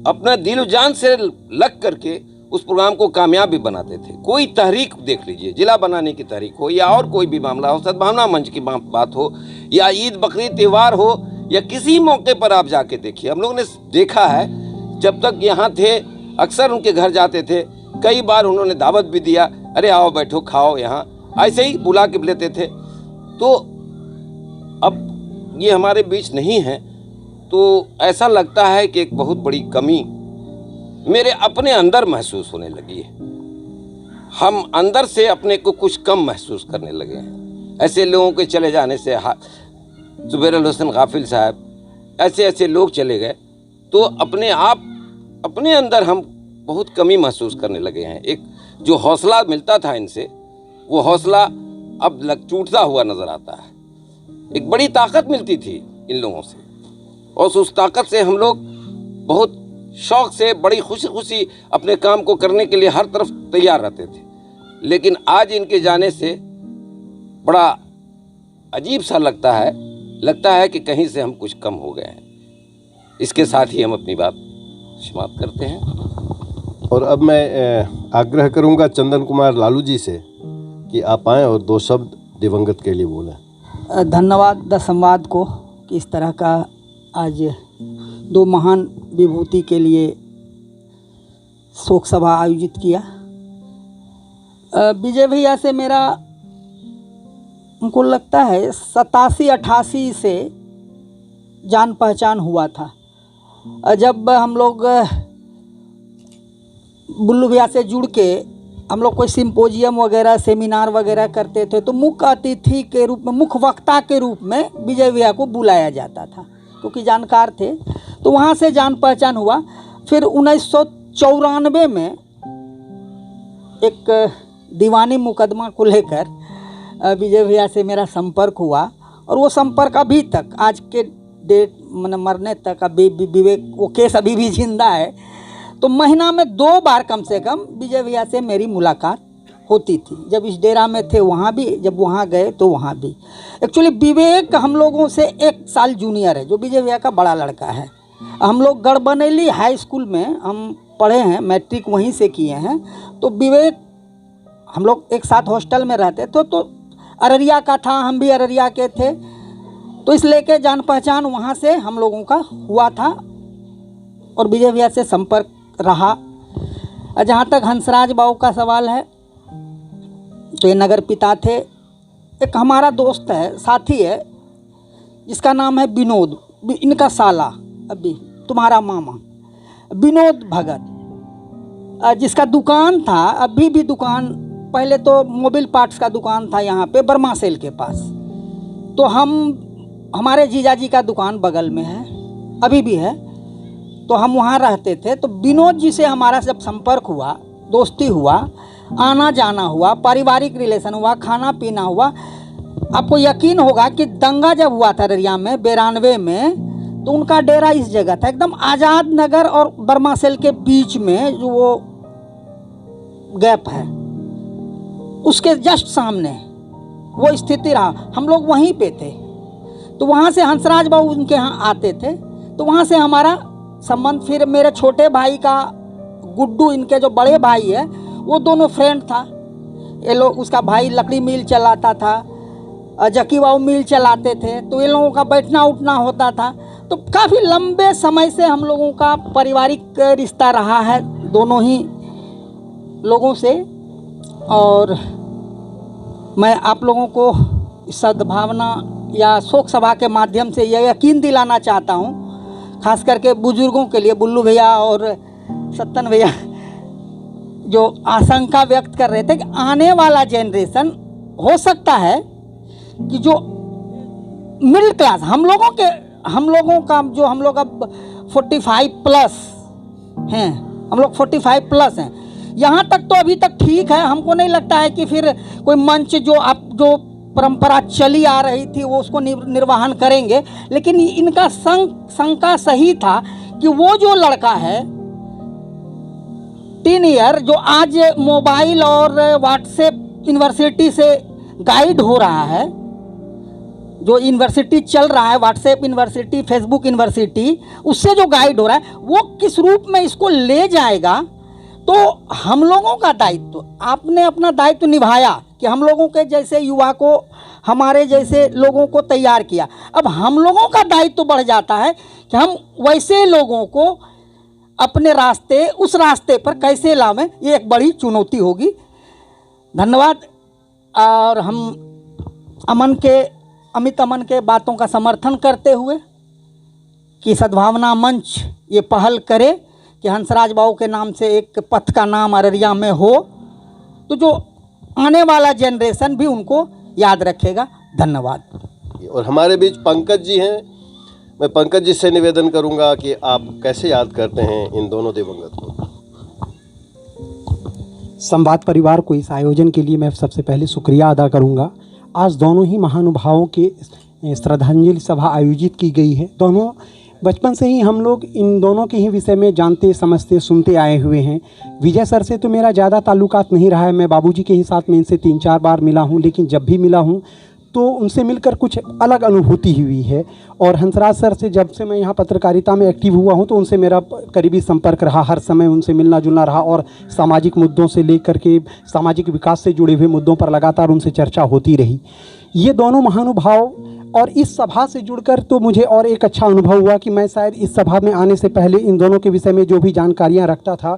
Speaker 8: अपना दिल जान से लग करके उस प्रोग्राम को कामयाब भी बनाते थे। कोई तहरीक देख लीजिए, जिला बनाने की तहरीक हो या और कोई भी मामला हो, सद्भावना मंच की बात हो या ईद बकरीद त्यौहार हो या किसी मौके पर आप जाके देखिए। हम लोग ने देखा है, जब तक यहाँ थे अक्सर उनके घर जाते थे, कई बार उन्होंने दावत भी दिया, अरे आओ बैठो खाओ, यहाँ ऐसे ही बुला के लेते थे। तो अब ये हमारे बीच नहीं है तो ऐसा लगता है कि एक बहुत बड़ी कमी मेरे अपने अंदर महसूस होने लगी है। हम अंदर से अपने को कुछ कम महसूस करने लगे हैं। ऐसे लोगों के चले जाने से, जुबैर हुसैन गाफिल साहब, ऐसे ऐसे लोग चले गए तो अपने अंदर हम बहुत कमी महसूस करने लगे हैं। एक जो हौसला मिलता था इनसे, वो हौसला अब टूटता हुआ नज़र आता है। एक बड़ी ताकत मिलती थी इन लोगों से और उस ताकत से हम लोग बहुत शौक़ से, बड़ी खुशी खुशी अपने काम को करने के लिए हर तरफ तैयार रहते थे। लेकिन आज इनके जाने से बड़ा अजीब सा लगता है कि कहीं से हम कुछ कम हो गए हैं। इसके साथ ही हम अपनी बात समाप्त करते हैं।
Speaker 1: और अब मैं आग्रह करूंगा चंदन कुमार लालू जी से कि आप आएँ और 2 शब्द दिवंगत के लिए बोलें।
Speaker 9: धन्यवाद द संवाद को कि इस तरह का आज 2 महान विभूति के लिए शोक सभा आयोजित किया। विजय भैया से मेरा हमको लगता है 87-88 से जान पहचान हुआ था। जब हम लोग बुल्लू भैया से जुड़ के हम लोग कोई सिम्पोजियम वगैरह सेमिनार वगैरह करते थे तो मुख्य अतिथि के रूप में, मुख्य वक्ता के रूप में विजय भैया को बुलाया जाता था क्योंकि जानकार थे। तो वहाँ से जान पहचान हुआ। फिर 1994 में एक दीवानी मुकदमा को लेकर विजय भैया से मेरा संपर्क हुआ और वो संपर्क अभी तक, आज के डेट मरने तक अभी विवेक, वो केस अभी भी जिंदा है। तो महीना में 2 बार कम से कम विजय भैया से मेरी मुलाकात होती थी। जब इस डेरा में थे वहाँ भी, जब वहाँ गए तो वहाँ भी। एक्चुअली विवेक हम लोगों से 1 साल जूनियर है, जो विजय भैया का बड़ा लड़का है। हम लोग गढ़बनैली हाई स्कूल में हम पढ़े हैं, मैट्रिक वहीं से किए हैं। तो विवेक, हम लोग एक साथ हॉस्टल में रहते थे, तो अररिया का था, हम भी अररिया के थे। तो इस लेके जान पहचान वहाँ से हम लोगों का हुआ था और विजय भैया से संपर्क रहा। जहाँ तक हंसराज बाबू का सवाल है, तो ये नगर पिता थे। एक हमारा दोस्त है, साथी है, जिसका नाम है विनोद, इनका साला, अभी तुम्हारा मामा विनोद भगत, जिसका दुकान था, अभी भी दुकान, पहले तो मोबिल पार्ट्स का दुकान था यहाँ पे बर्मा सेल के पास। तो हमारे जीजाजी का दुकान बगल में है, अभी भी है, तो हम वहाँ रहते थे। तो विनोद जी से हमारा जब संपर्क हुआ, दोस्ती हुआ, आना जाना हुआ, पारिवारिक रिलेशन हुआ, खाना पीना हुआ। आपको यकीन होगा कि दंगा जब हुआ था अररिया में 92 में, तो उनका डेरा इस जगह था, एकदम आज़ाद नगर और बर्मा सेल के बीच में जो वो गैप है, उसके जस्ट सामने वो स्थिति रहा। हम लोग वहीं पे थे। तो वहाँ से हंसराज बाबू उनके यहाँ आते थे, तो वहाँ से हमारा संबंध। फिर मेरे छोटे भाई का गुड्डू, इनके जो बड़े भाई है, वो दोनों फ्रेंड था। ये लोग, उसका भाई लकड़ी मिल चलाता था, जकी बाबू मिल चलाते थे, तो ये लोगों का बैठना उठना होता था। तो काफ़ी लंबे समय से हम लोगों का पारिवारिक रिश्ता रहा है दोनों ही लोगों से। और मैं आप लोगों को सद्भावना या शोक सभा के माध्यम से यह यकीन दिलाना चाहता हूँ, खास करके बुजुर्गों के लिए, बुल्लू भैया और सत्तन भैया जो आशंका व्यक्त कर रहे थे कि आने वाला जनरेशन हो सकता है कि जो मिडिल क्लास, हम लोगों का जो, हम लोग अब 45 प्लस हैं, हम लोग 45 प्लस हैं, यहाँ तक तो अभी तक ठीक है। हमको नहीं लगता है कि फिर कोई मंच जो परंपरा चली आ रही थी वो उसको निर्वहन करेंगे। लेकिन इनका शंका सही था कि वो जो लड़का है टीन ईयर, जो आज मोबाइल और व्हाट्सएप यूनिवर्सिटी से गाइड हो रहा है, जो यूनिवर्सिटी चल रहा है, व्हाट्सएप यूनिवर्सिटी, फेसबुक यूनिवर्सिटी, उससे जो गाइड हो रहा है, वो किस रूप में इसको ले जाएगा। तो हम लोगों का दायित्व, आपने अपना दायित्व निभाया कि हम लोगों के जैसे युवा को, हमारे जैसे लोगों को तैयार किया। अब हम लोगों का दायित्व बढ़ जाता है कि हम वैसे लोगों को अपने रास्ते, उस रास्ते पर कैसे लावें। ये एक बड़ी चुनौती होगी। धन्यवाद। और हम अमित अमन के बातों का समर्थन करते हुए कि सद्भावना मंच ये पहल करे कि हंसराज बाबू के नाम से एक पथ का नाम अररिया में हो, तो जो आने वाला जनरेशन भी उनको याद रखेगा। धन्यवाद।
Speaker 1: और हमारे बीच पंकज जी हैं। मैं पंकज जी से निवेदन करूंगा कि आप कैसे याद करते हैं इन दोनों दिवंगत को।
Speaker 10: संवाद परिवार को इस आयोजन के लिए मैं सबसे पहले शुक्रिया अदा करूंगा। आज दोनों ही महानुभावों के श्रद्धांजलि सभा आयोजित की गई है। दोनों बचपन से ही हम लोग इन दोनों के ही विषय में जानते, समझते, सुनते आए हुए हैं। विजय सर से तो मेरा ज़्यादा ताल्लुकात नहीं रहा है। मैं बाबूजी के ही साथ में इनसे 3-4 बार मिला हूं, लेकिन जब भी मिला हूं तो उनसे मिलकर कुछ अलग अनुभूति हुई है। और हंसराज सर से जब से मैं यहाँ पत्रकारिता में एक्टिव हुआ हूँ तो उनसे मेरा करीबी संपर्क रहा, हर समय उनसे मिलना जुलना रहा और सामाजिक मुद्दों से लेकर के सामाजिक विकास से जुड़े हुए मुद्दों पर लगातार उनसे चर्चा होती रही। ये दोनों महानुभाव और इस सभा से जुड़कर तो मुझे और एक अच्छा अनुभव हुआ कि मैं शायद इस सभा में आने से पहले इन दोनों के विषय में जो भी जानकारियाँ रखता था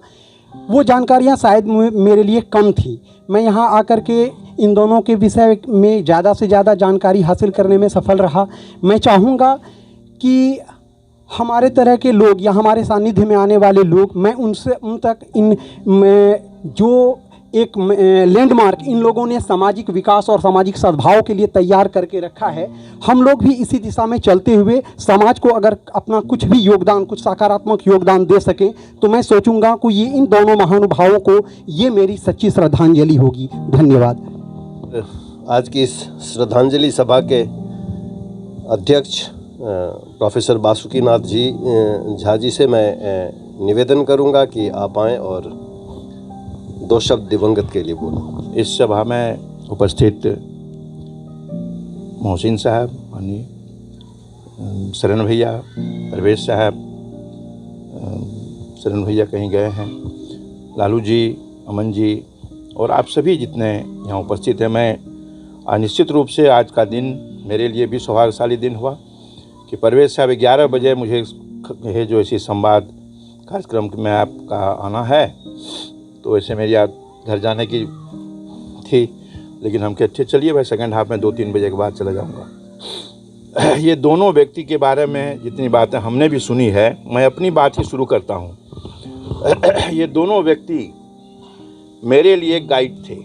Speaker 10: वो जानकारियाँ शायद मेरे लिए कम थी। मैं यहाँ आकर के इन दोनों के विषय में ज़्यादा से ज़्यादा जानकारी हासिल करने में सफल रहा। मैं चाहूँगा कि हमारे तरह के लोग या हमारे सानिध्य में आने वाले लोग, मैं उन तक जो एक लैंडमार्क इन लोगों ने सामाजिक विकास और सामाजिक सद्भाव के लिए तैयार करके रखा है, हम लोग भी इसी दिशा में चलते हुए समाज को अगर अपना कुछ भी योगदान, कुछ सकारात्मक योगदान दे सकें, तो मैं सोचूंगा कि ये इन दोनों महानुभावों को ये मेरी सच्ची श्रद्धांजलि होगी। धन्यवाद।
Speaker 1: आज की इस श्रद्धांजलि सभा के अध्यक्ष प्रोफेसर बासुकीनाथ झा जी से मैं निवेदन करूंगा कि आप आएँ और 2 शब्द दिवंगत के लिए बोलें।
Speaker 11: इस सभा में उपस्थित मोहसिन साहब, माननीय शरण भैया, परवेश साहब, शरण भैया कहीं गए हैं, लालू जी, अमन जी और आप सभी जितने यहाँ उपस्थित हैं, मैं निश्चित रूप से आज का दिन मेरे लिए भी सौभाग्यशाली दिन हुआ कि परवेश साहब 11 बजे मुझे कहे जो ऐसी संवाद कार्यक्रम में आपका आना है, तो वैसे मेरी घर जाने की थी, लेकिन हम कहते चलिए भाई सेकंड हाफ में 2-3 बजे के बाद चला जाऊंगा। ये दोनों व्यक्ति के बारे में जितनी बातें हमने भी सुनी है, मैं अपनी बात ही शुरू करता हूँ। ये दोनों व्यक्ति मेरे लिए गाइड थे।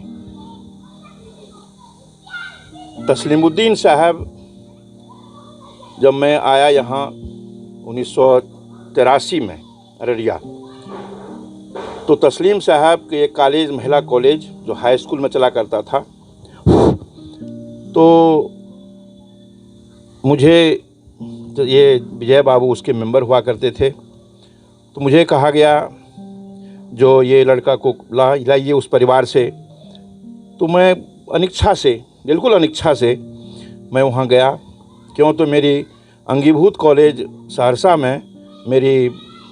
Speaker 11: तस्लीमुद्दीन साहब जब मैं आया यहाँ 1983 में अररिया, तो तस्लीम साहब के एक कॉलेज, महिला कॉलेज जो हाई स्कूल में चला करता था, तो मुझे ये विजय बाबू उसके मेंबर हुआ करते थे, तो मुझे कहा गया जो ये लड़का को लाइए उस परिवार से। तो मैं अनिच्छा से, बिल्कुल अनिच्छा से मैं वहाँ गया। क्यों, तो मेरी अंगीभूत कॉलेज सहरसा में मेरी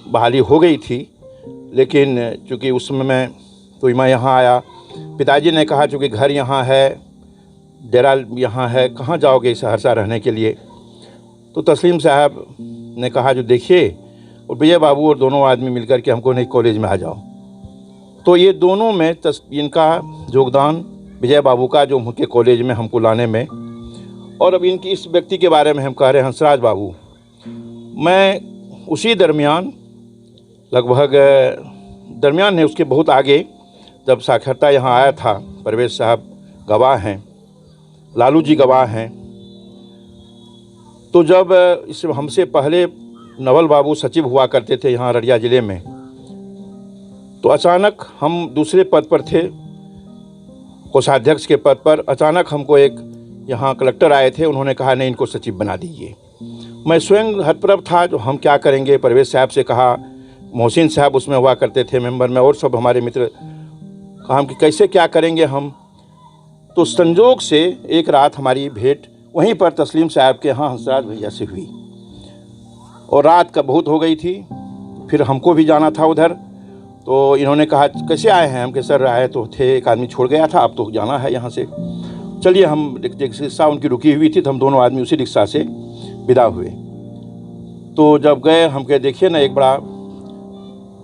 Speaker 11: बहाली हो गई थी, लेकिन चूँकि उस समय मैं यहाँ आया, पिताजी ने कहा चूँकि घर यहाँ है, डेरा यहाँ है, कहाँ जाओगे सहरसा रहने के लिए। तो तस्लीम साहब ने कहा जो देखिए, और विजय बाबू और दोनों आदमी मिलकर के हमको नहीं कॉलेज में आ जाओ। तो ये दोनों में इनका योगदान, विजय बाबू का जो उनके कॉलेज में हमको लाने में, और अब इनकी इस व्यक्ति के बारे में हम कह रहे हैं हंसराज बाबू। मैं उसी दरमियान लगभग दरमियान है उसके बहुत आगे जब साक्षरता यहाँ आया था, परवेश साहब गवाह हैं, लालू जी गवाह हैं। तो जब इस हमसे पहले नवल बाबू सचिव हुआ करते थे यहाँ अररिया ज़िले में, तो अचानक हम दूसरे पद पर थे, कोषाध्यक्ष के पद पर। अचानक हमको एक यहाँ कलेक्टर आए थे, उन्होंने कहा नहीं इनको सचिव बना दीजिए। मैं स्वयं हतप्रभ था, जो हम क्या करेंगे। परवेश साहब से कहा, मोहसिन साहब उसमें हुआ करते थे मेंबर में, और सब हमारे मित्र, कहा हम कि कैसे क्या करेंगे हम। तो संजोग से एक रात हमारी भेंट वहीं पर तस्लीम साहब के यहाँ हंसराज भैया से हुई, और रात का बहुत हो गई थी, फिर हमको भी जाना था उधर। तो इन्होंने कहा कैसे आए हैं, हम के सर आए तो थे, एक आदमी छोड़ गया था, अब तो जाना है यहाँ से, चलिए। हम रिक्शा उनकी रुकी हुई थी, तो हम दोनों आदमी उसी रिक्शा से विदा हुए। तो जब गए, हम कहे देखिए ना एक बड़ा,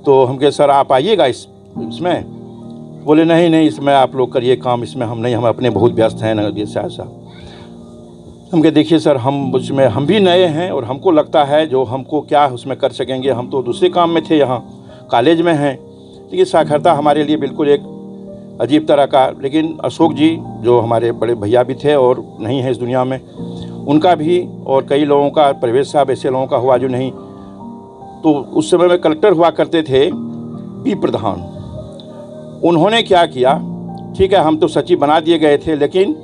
Speaker 11: तो हम कहे सर आप आइएगा इसमें। बोले नहीं इसमें आप लोग करिए काम, इसमें हम नहीं, हम अपने बहुत व्यस्त हैं ना ये साहब। हम कहे देखिए सर हम उसमें हम भी नए हैं, और हमको लगता है जो हमको क्या उसमें कर सकेंगे, हम तो दूसरे काम में थे, यहाँ कॉलेज में हैं। लेकिन साक्षरता हमारे लिए बिल्कुल एक अजीब तरह का। लेकिन अशोक जी जो हमारे बड़े भैया भी थे और नहीं है इस दुनिया में, उनका भी और कई लोगों का, परवेश साहब ऐसे लोगों का हुआ जो नहीं। तो उस समय में कलेक्टर हुआ करते थे पी प्रधान, उन्होंने क्या किया, ठीक है हम तो सचिव बना दिए गए थे, लेकिन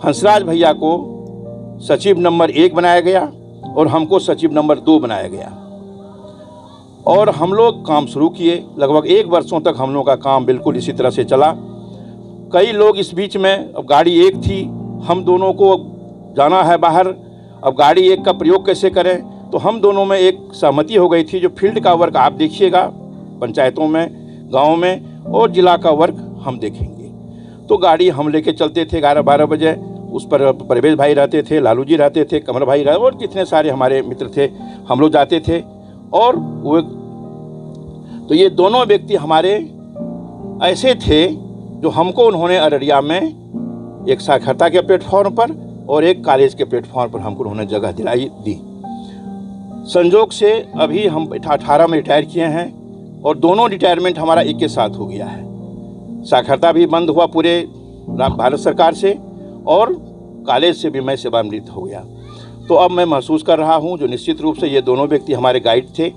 Speaker 11: हंसराज भैया को सचिव नंबर 1 बनाया गया और हमको सचिव नंबर 2 बनाया गया, और हम लोग काम शुरू किए। लगभग 1 वर्षों तक हम लोग का काम बिल्कुल इसी तरह से चला। कई लोग इस बीच में, अब गाड़ी एक थी, हम दोनों को जाना है बाहर, अब गाड़ी एक का प्रयोग कैसे करें, तो हम दोनों में एक सहमति हो गई थी, जो फील्ड का वर्क आप देखिएगा पंचायतों में, गाँव में, और जिला का वर्क हम देखेंगे। तो गाड़ी हम लेके चलते थे 11-12 बजे, उस पर परवेश भाई रहते थे, लालू जी रहते थे, कमल भाई रहते, और कितने सारे हमारे मित्र थे, हम लोग जाते थे। और वो तो ये दोनों व्यक्ति हमारे ऐसे थे जो हमको उन्होंने अररिया में एक साक्षरता के प्लेटफॉर्म पर और एक कॉलेज के प्लेटफॉर्म पर हमको उन्होंने जगह दिलाई दी। संजोग से अभी हम 18 में रिटायर किए हैं और दोनों रिटायरमेंट हमारा एक के साथ हो गया है। साक्षरता भी बंद हुआ पूरे भारत सरकार से और कॉलेज से भी मैं सेवानिवृत्त हो गया। तो अब मैं महसूस कर रहा हूँ जो निश्चित रूप से ये दोनों व्यक्ति हमारे गाइड थे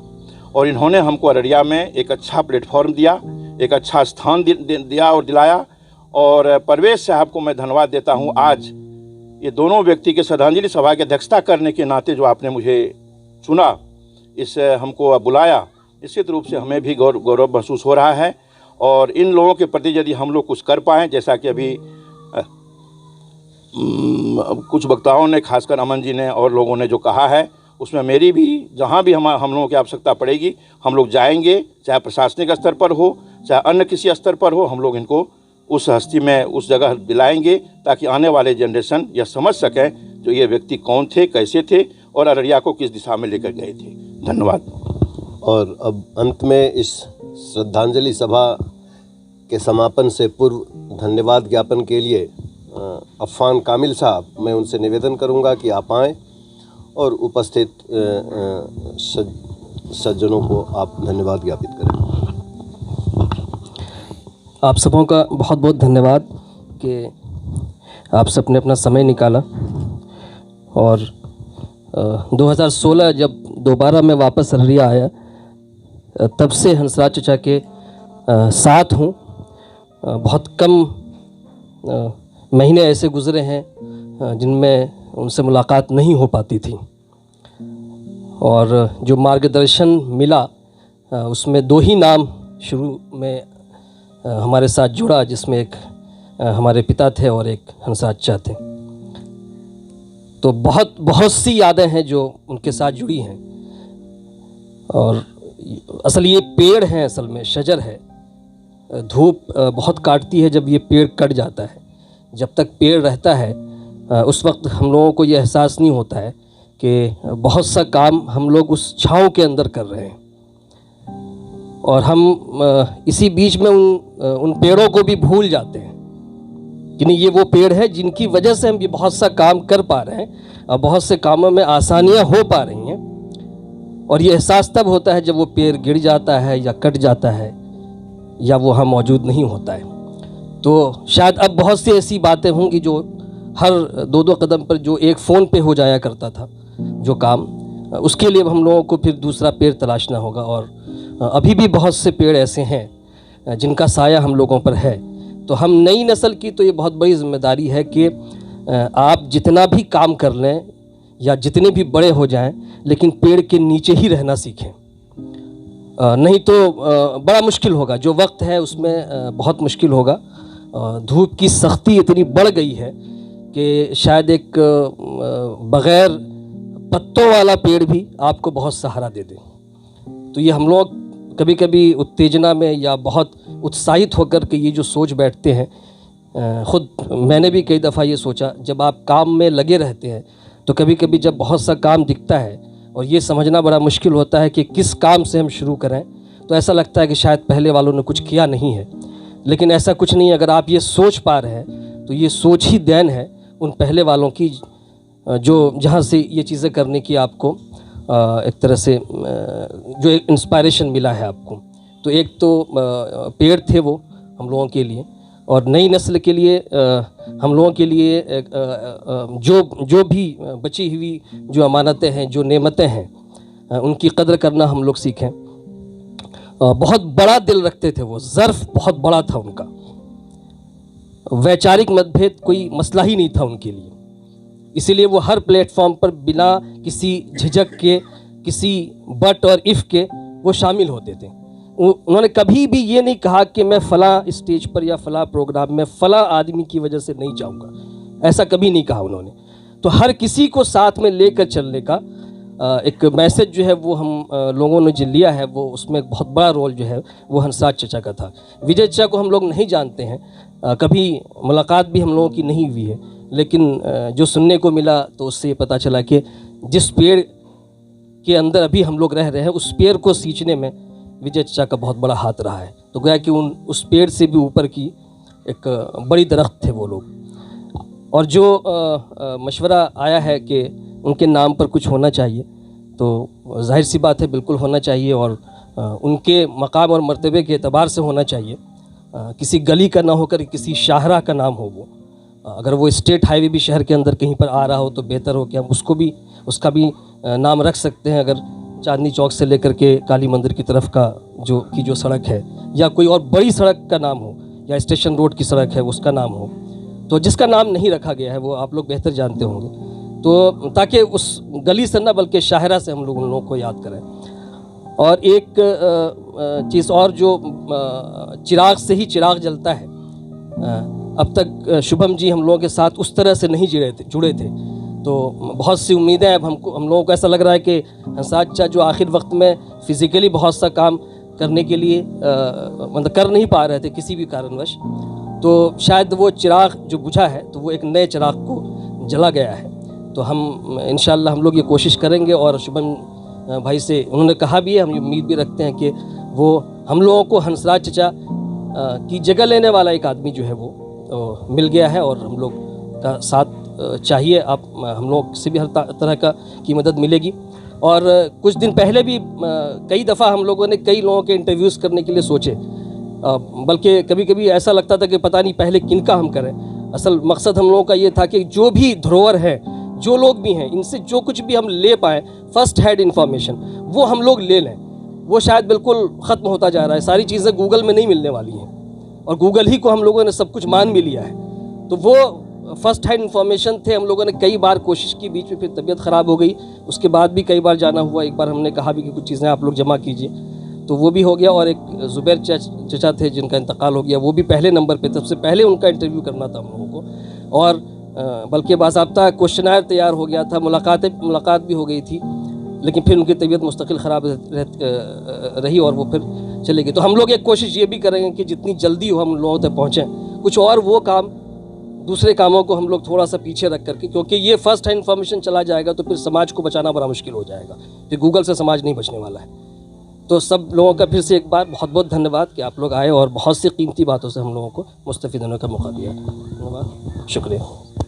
Speaker 11: और इन्होंने हमको अररिया में एक अच्छा प्लेटफॉर्म दिया, एक अच्छा स्थान दिया और दिलाया। और परवेज साहब को मैं धन्यवाद देता हूँ। आज ये दोनों व्यक्ति के श्रद्धांजलि सभा की अध्यक्षता करने के नाते जो आपने मुझे चुना, इस हमको बुलाया, निश्चित रूप से हमें भी गौरव महसूस हो रहा है। और इन लोगों के प्रति यदि हम लोग कुछ कर पाएँ, जैसा कि अभी कुछ वक्ताओं ने, खासकर अमन जी ने और लोगों ने जो कहा है, उसमें मेरी भी जहाँ भी हम लोगों की आवश्यकता पड़ेगी हम लोग जाएंगे, चाहे प्रशासनिक स्तर पर हो चाहे अन्य किसी स्तर पर हो, हम लोग इनको उस हस्ती में उस जगह दिलाएंगे ताकि आने वाले जनरेशन यह समझ सकें जो ये व्यक्ति कौन थे, कैसे थे और अररिया को किस दिशा में लेकर गए थे। धन्यवाद।
Speaker 1: और अब अंत में इस श्रद्धांजलि सभा के समापन से पूर्व धन्यवाद ज्ञापन के लिए अफ़ान कामिल साहब, मैं उनसे निवेदन करूंगा कि आप आएँ और उपस्थित सज्जनों को आप धन्यवाद ज्ञापित करें।
Speaker 12: आप सबों का बहुत बहुत धन्यवाद कि आप सबने अपना समय निकाला। और 2016 जब दोबारा मैं वापस अररिया आया, तब से हंसराज चचा के साथ हूँ। बहुत कम महीने ऐसे गुज़रे हैं जिनमें उनसे मुलाकात नहीं हो पाती थी और जो मार्गदर्शन मिला उसमें 2 ही नाम शुरू में हमारे साथ जुड़ा, जिसमें एक हमारे पिता थे और एक हंसराज चचा थे। तो बहुत सी यादें हैं जो उनके साथ जुड़ी हैं। और असल ये पेड़ हैं, असल में शजर है। धूप बहुत काटती है जब ये पेड़ कट जाता है। जब तक पेड़ रहता है उस वक्त हम लोगों को ये एहसास नहीं होता है कि बहुत सा काम हम लोग उस छाँव के अंदर कर रहे हैं और हम इसी बीच में उन पेड़ों को भी भूल जाते हैं कि नहीं, ये वो पेड़ है जिनकी वजह से हम ये बहुत सा काम कर पा रहे हैं और बहुत से कामों में आसानियाँ हो पा रही हैं। और ये एहसास तब होता है जब वो पेड़ गिर जाता है या कट जाता है या वो वहाँ मौजूद नहीं होता है। तो शायद अब बहुत सी ऐसी बातें होंगी जो हर 2-2 कदम पर जो एक फ़ोन पे हो जाया करता था जो काम, उसके लिए हम लोगों को फिर दूसरा पेड़ तलाशना होगा। और अभी भी बहुत से पेड़ ऐसे हैं जिनका साया हम लोगों पर है। तो हम नई नस्ल की तो ये बहुत बड़ी जिम्मेदारी है कि आप जितना भी काम कर लें या जितने भी बड़े हो जाएं, लेकिन पेड़ के नीचे ही रहना सीखें। नहीं तो बड़ा मुश्किल होगा, जो वक्त है उसमें बहुत मुश्किल होगा। धूप की सख्ती इतनी बढ़ गई है कि शायद एक बग़ैर पत्तों वाला पेड़ भी आपको बहुत सहारा दे दे। तो ये हम लोग कभी कभी उत्तेजना में या बहुत उत्साहित होकर के ये जो सोच बैठते हैं, ख़ुद मैंने भी कई दफ़ा ये सोचा, जब आप काम में लगे रहते हैं तो कभी कभी जब बहुत सा काम दिखता है और ये समझना बड़ा मुश्किल होता है कि किस काम से हम शुरू करें, तो ऐसा लगता है कि शायद पहले वालों ने कुछ किया नहीं है। लेकिन ऐसा कुछ नहीं है। अगर आप ये सोच पा रहे हैं तो ये सोच ही देन है उन पहले वालों की, जो जहाँ से ये चीज़ें करने की आपको एक तरह से जो एक इंस्पायरेशन मिला है आपको। तो एक तो पेड़ थे वो हम लोगों के लिए, और नई नस्ल के लिए हम लोगों के लिए जो भी बची हुई जो अमानतें हैं, जो नेमतें हैं, उनकी कदर करना हम लोग सीखें। बहुत बड़ा दिल रखते थे वो, ज़र्फ़ बहुत बड़ा था उनका। वैचारिक मतभेद कोई मसला ही नहीं था उनके लिए, इसीलिए वो हर प्लेटफॉर्म पर बिना किसी झिझक के, किसी बट और इफ़ के वो शामिल होते थे। उन्होंने कभी भी ये नहीं कहा कि मैं फ़लाँ स्टेज पर या फ़लाँ प्रोग्राम में फ़लाँ आदमी की वजह से नहीं जाऊँगा, ऐसा कभी नहीं कहा उन्होंने। तो हर किसी को साथ में लेकर चलने का एक मैसेज जो है वो हम लोगों ने जो लिया है, वो उसमें एक बहुत बड़ा रोल जो है वो हंसराज चचा का था। विजय चचा को हम लोग नहीं जानते हैं, कभी मुलाकात भी हम लोगों की नहीं हुई है, लेकिन जो सुनने को मिला तो उससे ये पता चला कि जिस पेड़ के अंदर अभी हम लोग रह रहे हैं उस पेड़ को सींचने में विजय चचा का बहुत बड़ा हाथ रहा है। तो गोया कि उस पेड़ से भी ऊपर की एक बड़ी दरख्त थे वो लोग। और जो मशवरा आया है कि उनके नाम पर कुछ होना चाहिए, तो जाहिर सी बात है बिल्कुल होना चाहिए, और उनके मकाम और मर्तबे के एतबार से होना चाहिए। किसी गली का ना होकर किसी शाहरा का नाम हो वो। अगर वो स्टेट हाईवे भी शहर के अंदर कहीं पर आ रहा हो तो बेहतर हो कि हम उसका भी नाम रख सकते हैं। अगर चांदनी चौक से लेकर के काली मंदिर की तरफ का जो सड़क है, या कोई और बड़ी सड़क का नाम हो, या स्टेशन रोड की सड़क है उसका नाम हो, तो जिसका नाम नहीं रखा गया है वो आप लोग बेहतर जानते होंगे, तो ताकि उस गली से ना बल्कि शाहरा से हम लोग उन लोगों को याद करें। और एक चीज़ और, जो चिराग से ही चिराग जलता है, अब तक शुभम जी हम लोगों के साथ उस तरह से नहीं जुड़े थे, तो बहुत सी उम्मीदें अब हम लोगों को ऐसा लग रहा है कि हंसाज चा जो आखिर वक्त में फ़िज़िकली बहुत सा काम करने के लिए मतलब कर नहीं पा रहे थे किसी भी कारणवश, तो शायद वो चिराग जो बुझा है तो वो एक नए चिराग को जला गया है। तो हम इंशाअल्लाह हम लोग ये कोशिश करेंगे, और शुभम भाई से उन्होंने कहा भी है, हम ये उम्मीद भी रखते हैं कि वो हम लोगों को हंसराज चचा की जगह लेने वाला एक आदमी जो है वो मिल गया है, और हम लोग का साथ चाहिए। आप हम लोग से भी हर तरह की मदद मिलेगी। और कुछ दिन पहले भी कई दफ़ा हम लोगों ने कई लोगों के इंटरव्यूज़ करने के लिए सोचे, बल्कि कभी कभी ऐसा लगता था कि पता नहीं पहले किनका हम करें। असल मकसद हम लोगों का ये था कि जो भी धरोहर है, जो लोग भी हैं, इनसे जो कुछ भी हम ले पाएँ फ़र्स्ट हैंड इंफॉर्मेशन वो हम लोग ले लें। वो शायद बिल्कुल ख़त्म होता जा रहा है, सारी चीज़ें गूगल में नहीं मिलने वाली हैं, और गूगल ही को हम लोगों ने सब कुछ मान भी लिया है। तो वो फ़र्स्ट हैंड इंफॉर्मेशन थे। हम लोगों ने कई बार कोशिश की, बीच में फिर तबीयत ख़राब हो गई, उसके बाद भी कई बार जाना हुआ। एक बार हमने कहा भी कि कुछ चीज़ें आप लोग जमा कीजिए, तो वो भी हो गया। और एक ज़ुबैर चचा थे जिनका इंतकाल हो गया, वो भी पहले नंबर पे, सबसे पहले उनका इंटरव्यू करना था हम लोगों को। और बल्कि बाज़ाब्ता क्वेश्चनायर तैयार हो गया था, मुलाकात भी हो गई थी, लेकिन फिर उनकी तबीयत मुस्तकिल ख़राब रही और वो फिर चले गए। तो हम लोग एक कोशिश ये भी करेंगे कि जितनी जल्दी हो हम लोगों तक पहुँचें, कुछ और वो काम, दूसरे कामों को हम लोग थोड़ा सा पीछे रख करके, क्योंकि ये फ़र्स्ट हैंड इन्फॉर्मेशन चला जाएगा तो फिर समाज को बचाना बड़ा मुश्किल हो जाएगा, फिर गूगल से समाज नहीं बचने वाला है। तो सब लोगों का फिर से एक बार बहुत बहुत धन्यवाद कि आप लोग आए और बहुत सी कीमती बातों से हम लोगों को मुस्तफ़ीद होने का मौका दिया। धन्यवाद, शुक्रिया।